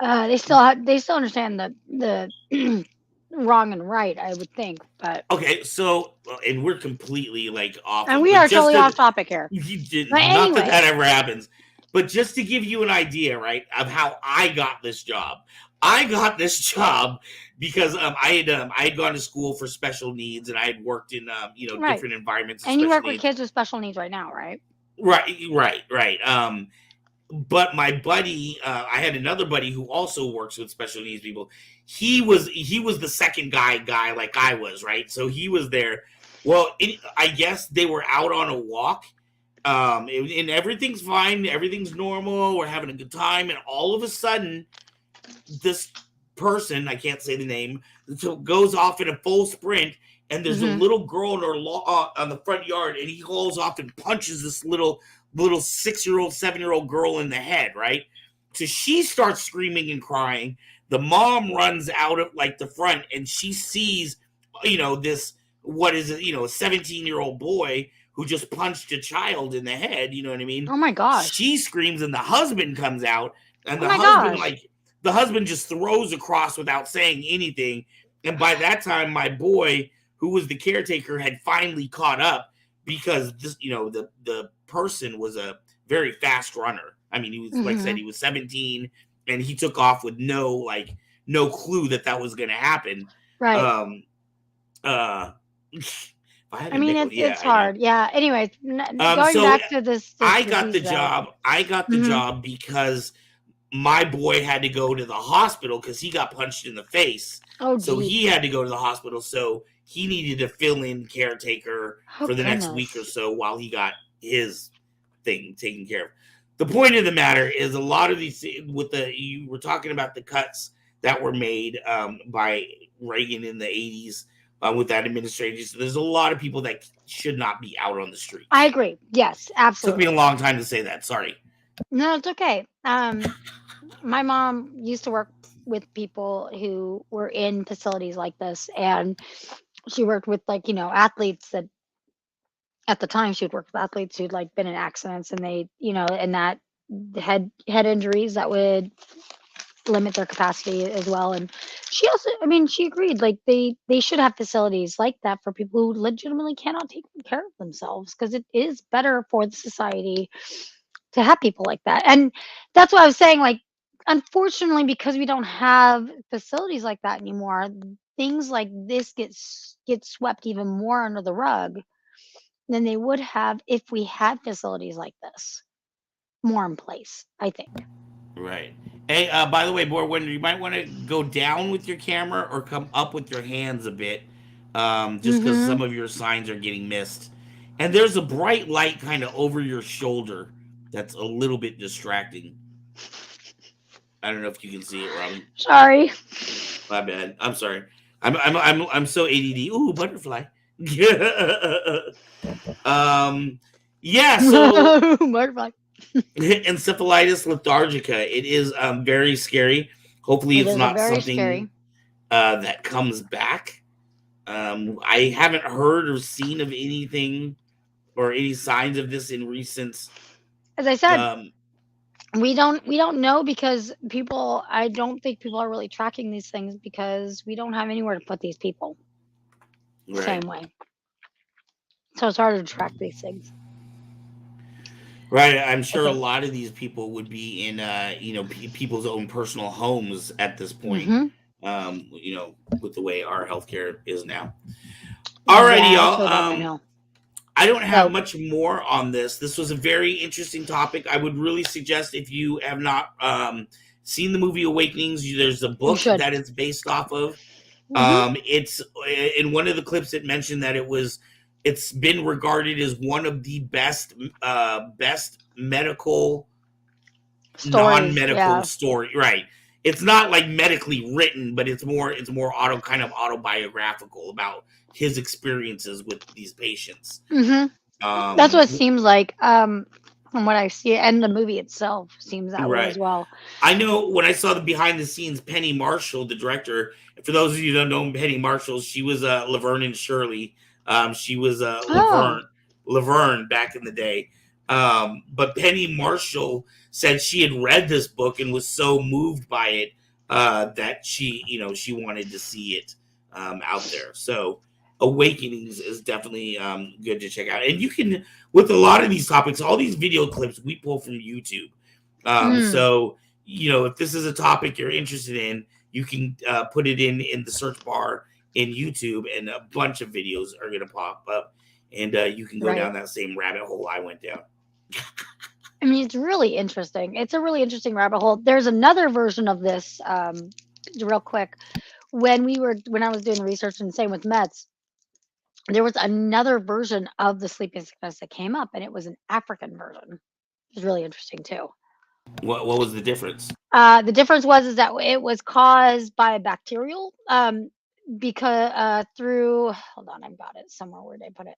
B: they still understand the wrong and right, I would think. But
A: okay, so, and we're completely, like, off,
B: and we are totally off topic here.
A: Not anyway. that ever happens, but just to give you an idea, right, of how I got this job. I got this job because I had gone to school for special needs, and I had worked in you know, different environments.
B: And you work with kids with special needs right now, right?
A: Right. But my buddy, I had another buddy who also works with special needs people. He was the second guy like I was, right? So he was there. Well, I guess they were out on a walk, and everything's fine, everything's normal, we're having a good time, and all of a sudden, this person, I can't say the name, goes off in a full sprint, and there's a little girl in her on the front yard, and he hauls off and punches this little 6-year-old, 7-year-old girl in the head, right? So she starts screaming and crying. The mom runs out of, like, the front, and she sees, you know, this, what is it, you know, a 17-year-old boy who just punched a child in the head, you know what I mean?
B: Oh my gosh.
A: She screams, and the husband comes out, and the husband just throws across without saying anything. And by that time, my boy, who was the caretaker, had finally caught up, because this, you know, the person was a very fast runner. I mean, he was, like I said, he was 17, and he took off with no clue that was going to happen.
B: Right.
A: I
B: mean, it's hard. Yeah. Anyway, going back to this
A: I got the job. I got the job because my boy had to go to the hospital because he got punched in the face.
B: Oh,
A: so he had to go to the hospital. So he needed a fill-in caretaker for the next week or so while he got his thing taken care of. The point of the matter is, a lot of these, you were talking about the cuts that were made by Reagan in the 80s with that administration. So there's a lot of people that should not be out on the street.
B: I agree. Yes, absolutely.
A: Took me a long time to say that. Sorry.
B: No, it's okay. My mom used to work with people who were in facilities like this, and she worked with, like, you know, athletes that at the time she would work with athletes who'd, like, been in accidents, and they, you know, and that had head injuries that would limit their capacity as well. And she also, I mean, she agreed, like, they should have facilities like that for people who legitimately cannot take care of themselves, because it is better for the society to have people like that. And that's what I was saying, like, unfortunately, because we don't have facilities like that anymore, things like this get swept even more under the rug, than they would have if we had facilities like this more in place, I think.
A: Right. Hey, by the way, Boar Wonder, you might want to go down with your camera or come up with your hands a bit, just because some of your signs are getting missed. And there's a bright light kind of over your shoulder that's a little bit distracting. I don't know if you can see it, Robin.
B: Sorry.
A: My bad. I'm sorry. I'm so ADD. Ooh, butterfly. Yeah. So
B: butterfly.
A: Encephalitis lethargica. It is very scary. Hopefully, it's not something that comes back. I haven't heard or seen of anything or any signs of this in recent.
B: As I said, we don't know because I don't think people are really tracking these things because we don't have anywhere to put these people.
A: Right.
B: Same way. So it's harder to track these things.
A: Right. I'm sure a lot of these people would be in, people's own personal homes at this point. With the way our healthcare is now. Alrighty, y'all. I don't have much more on this. This was a very interesting topic. I would really suggest if you have not seen the movie Awakenings, there's a book that it's based off of. It's in one of the clips it mentioned that it's been regarded as one of the best medical non-medical story. Right. It's not like medically written, but it's more autobiographical about his experiences with these patients.
B: That's what it seems like from what I see, and the movie itself seems that way as well.
A: I know when I saw the behind the scenes, Penny Marshall, the director, for those of you who don't know Penny Marshall, she was Laverne and Shirley. She was Laverne back in the day. But Penny Marshall said she had read this book and was so moved by it that she wanted to see it out there. So Awakenings is definitely good to check out. And you can, with a lot of these topics, all these video clips we pull from YouTube. So, if this is a topic you're interested in, you can put it in the search bar in YouTube, and a bunch of videos are going to pop up, and you can go down that same rabbit hole I went down.
B: I mean, it's really interesting. It's a really interesting rabbit hole. There's another version of this, real quick. When I was doing research, and same with Mets, there was another version of the sleeping sickness that came up, and it was an African version. It was really interesting too.
A: What was the difference?
B: The difference was that it was caused by a bacterial, because through, hold on, I've got it somewhere. Where did I put it?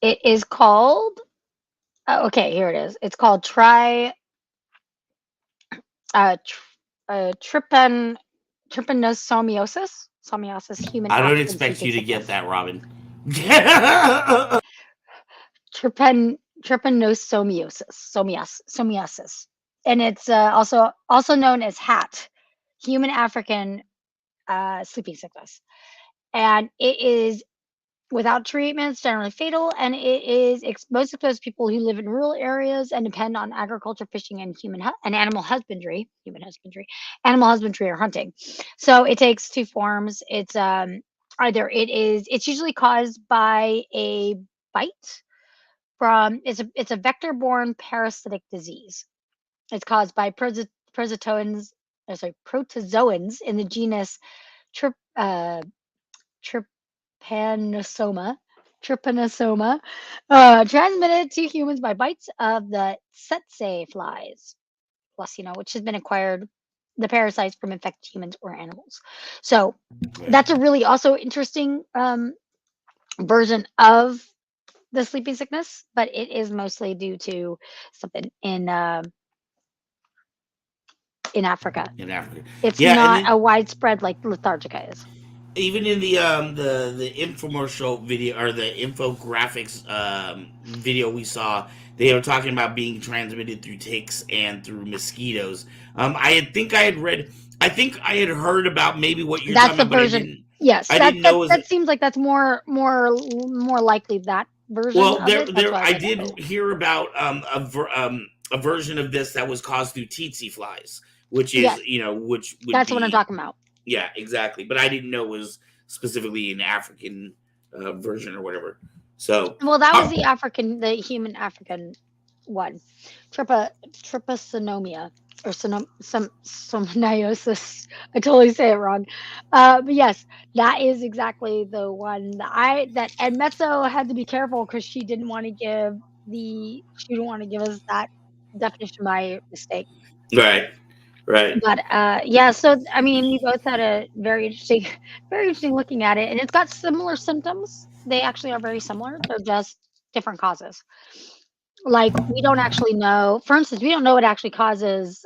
B: It is called, okay, here it is. It's called trypanosomiasis. Human.
A: I don't expect you to get that, Robin.
B: Trypanosomiasis, and it's also known as HAT, human African sleeping sickness, and it is without treatment. It's generally fatal, and it is most exposed to people who live in rural areas and depend on agriculture, fishing, and animal husbandry, or hunting. So it takes two forms. It's it's usually caused by a bite from it's a vector-borne parasitic disease. It's caused by protozoans in the genus Trypanosoma, transmitted to humans by bites of the tsetse flies, which has been acquired, the parasites, from infected humans or animals. So that's a really also interesting version of the sleeping sickness, but it is mostly due to something in Africa. It's not a widespread like Lethargica is.
A: Even in the infomercial video, or the infographics video we saw, they were talking about being transmitted through ticks and through mosquitoes. I think I had heard about maybe what you're talking about.
B: That's the version. Yes, that seems like that's more likely that version.
A: Well, I did hear about a version of this that was caused through tsetse flies, which is
B: Yes,
A: which would
B: that's what I'm
A: be
B: talking about.
A: yeah, exactly. But I didn't know it was specifically an African version or whatever. So
B: Well, that was the human African one, trypanosomia or somniosis. I totally say it wrong. But yes, that is exactly the one and Mezzo had to be careful because she didn't want to give us that definition by mistake.
A: right, right.
B: But yeah, so I mean, we both had a very interesting, very interesting looking at it, and it's got similar symptoms. They actually are very similar. They're just different causes. Like we don't actually know. For instance, we don't know what actually causes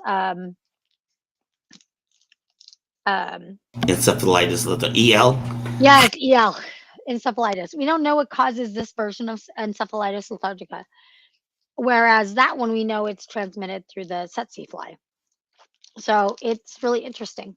A: Encephalitis, the EL.
B: yes, EL, encephalitis. We don't know what causes this version of encephalitis lethargica. Whereas that one we know it's transmitted through the tsetse fly. So it's really interesting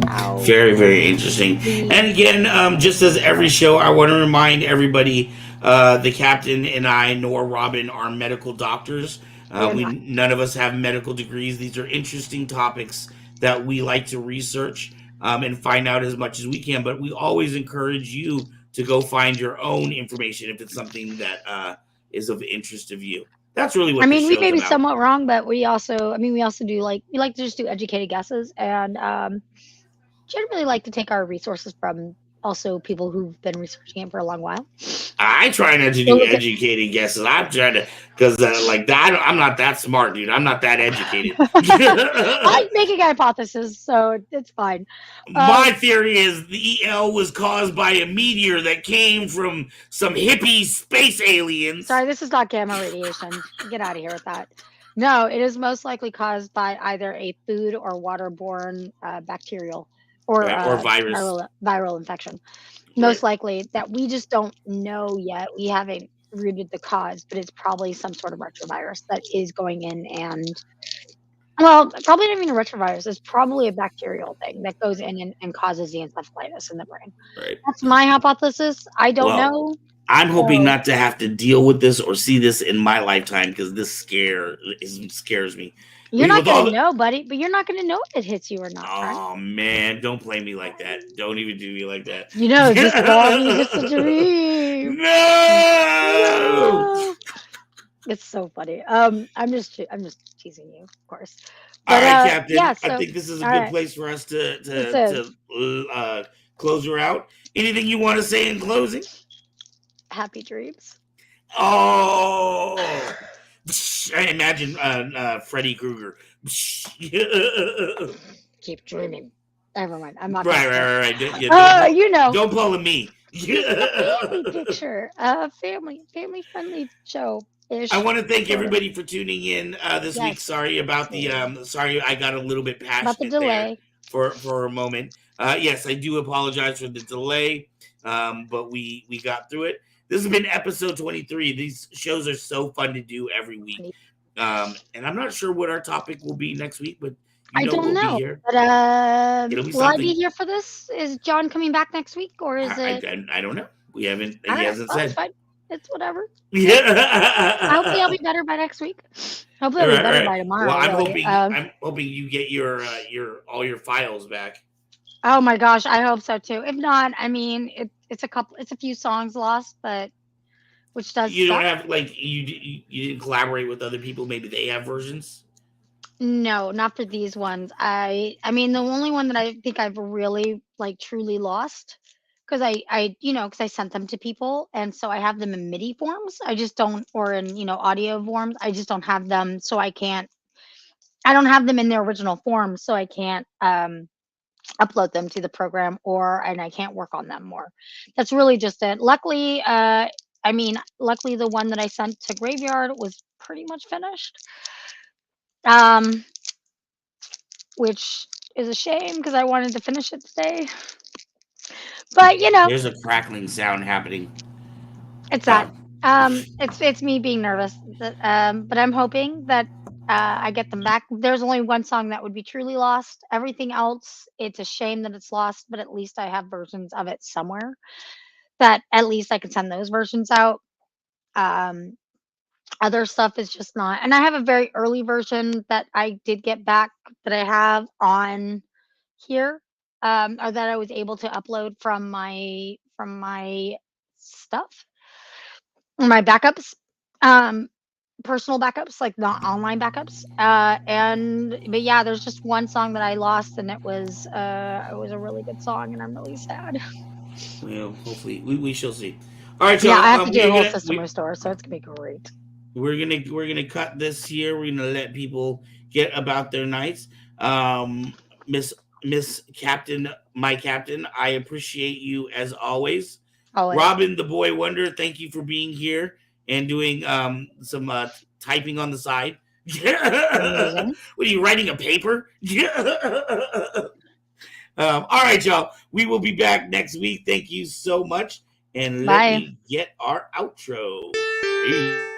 B: how
A: Very, very interesting. And again, just as every show, I want to remind everybody, the captain and I, nor Robin, are medical doctors. None of us have medical degrees. These are interesting topics that we like to research and find out as much as we can. But we always encourage you to go find your own information if it's something that is of interest of you. That's really what
B: I
A: this
B: mean, we
A: show's
B: may be
A: about.
B: somewhat wrong, but we also do we like to just do educated guesses and generally like to take our resources from also people who've been researching it for a long while.
A: I try not to do educated guesses. I'm trying to, because like that, I'm not that smart, dude. I'm not that educated.
B: I'm making a hypothesis, so it's fine.
A: My theory is the EL was caused by a meteor that came from some hippie space aliens.
B: Sorry, this is not gamma radiation. Get out of here with that. No, it is most likely caused by either a food or waterborne bacterial or
A: virus.
B: viral infection. Most likely that we just don't know yet. We haven't rooted the cause, but it's probably some sort of retrovirus that is going in and probably not even a retrovirus. It's probably a bacterial thing that goes in and causes the encephalitis in the brain.
A: Right.
B: That's my hypothesis. I don't know.
A: I'm hoping not to have to deal with this or see this in my lifetime because this scares me.
B: You're not going to know, buddy, but you're not going to know if it hits you or not.
A: Oh, man. Don't play me like that. Don't even do me like that.
B: You know, this is all just a dream.
A: No!
B: It's so funny. I'm just teasing you, of course. But,
A: all right, Captain.
B: Yeah, so,
A: I think this is a good place for us to close her out. Anything you want to say in closing?
B: Happy dreams.
A: Oh, I imagine Freddy Krueger.
B: Keep dreaming. Never mind. I'm not.
A: Right.
B: You know.
A: Don't pull at me.
B: Family picture. Family friendly show.
A: I want to thank everybody for tuning in this week. Sorry about sorry I got a little bit passionate
B: about the delay
A: for a moment. Yes, I do apologize for the delay, but we got through it. This has been episode 23. These shows are so fun to do every week, and I'm not sure what our topic will be next week, but
B: I don't know.
A: Be here.
B: But will I be here for this? Is John coming back next week, or is it?
A: I don't know. We haven't. He hasn't said.
B: It's fine. It's whatever.
A: Yeah.
B: Hopefully, I'll be better by next week. Hopefully, I'll be better by tomorrow.
A: Well,
B: really.
A: I'm hoping you get your all your files back.
B: Oh my gosh, I hope so too. If not, I mean, it's a few songs lost, but which does.
A: You don't have you didn't collaborate with other people. Maybe they have versions.
B: No, not for these ones. I mean, the only one that I think I've really truly lost, because I sent them to people, and so I have them in MIDI forms. I just don't, or in audio forms. I just don't have them, so I don't have them in their original form, so I can't upload them to the program, and I can't work on them more. That's really just it. Luckily, luckily the one that I sent to Graveyard was pretty much finished. Which is a shame because I wanted to finish it today. But
A: there's a crackling sound happening.
B: It's that. It's me being nervous. But I'm hoping that I get them back. There's only one song that would be truly lost. Everything else, it's a shame that it's lost, but at least I have versions of it somewhere that at least I can send those versions out. Other stuff is just not. And I have a very early version that I did get back that I have on here, or that I was able to upload from my stuff, my backups, personal backups, like not online backups. But yeah, there's just one song that I lost, and it was a really good song, and I'm really sad.
A: Well, hopefully we shall see. All right,
B: Yeah,
A: y'all.
B: I have to do a whole system restore, so it's gonna be great.
A: We're gonna cut this here. We're gonna let people get about their nights. Miss Captain, my captain, I appreciate you as always.
B: Always.
A: Robin, the boy wonder, thank you for being here and doing some typing on the side. What are you writing, a paper? All right, y'all. We will be back next week. Thank you so much. And let me get our outro. Peace.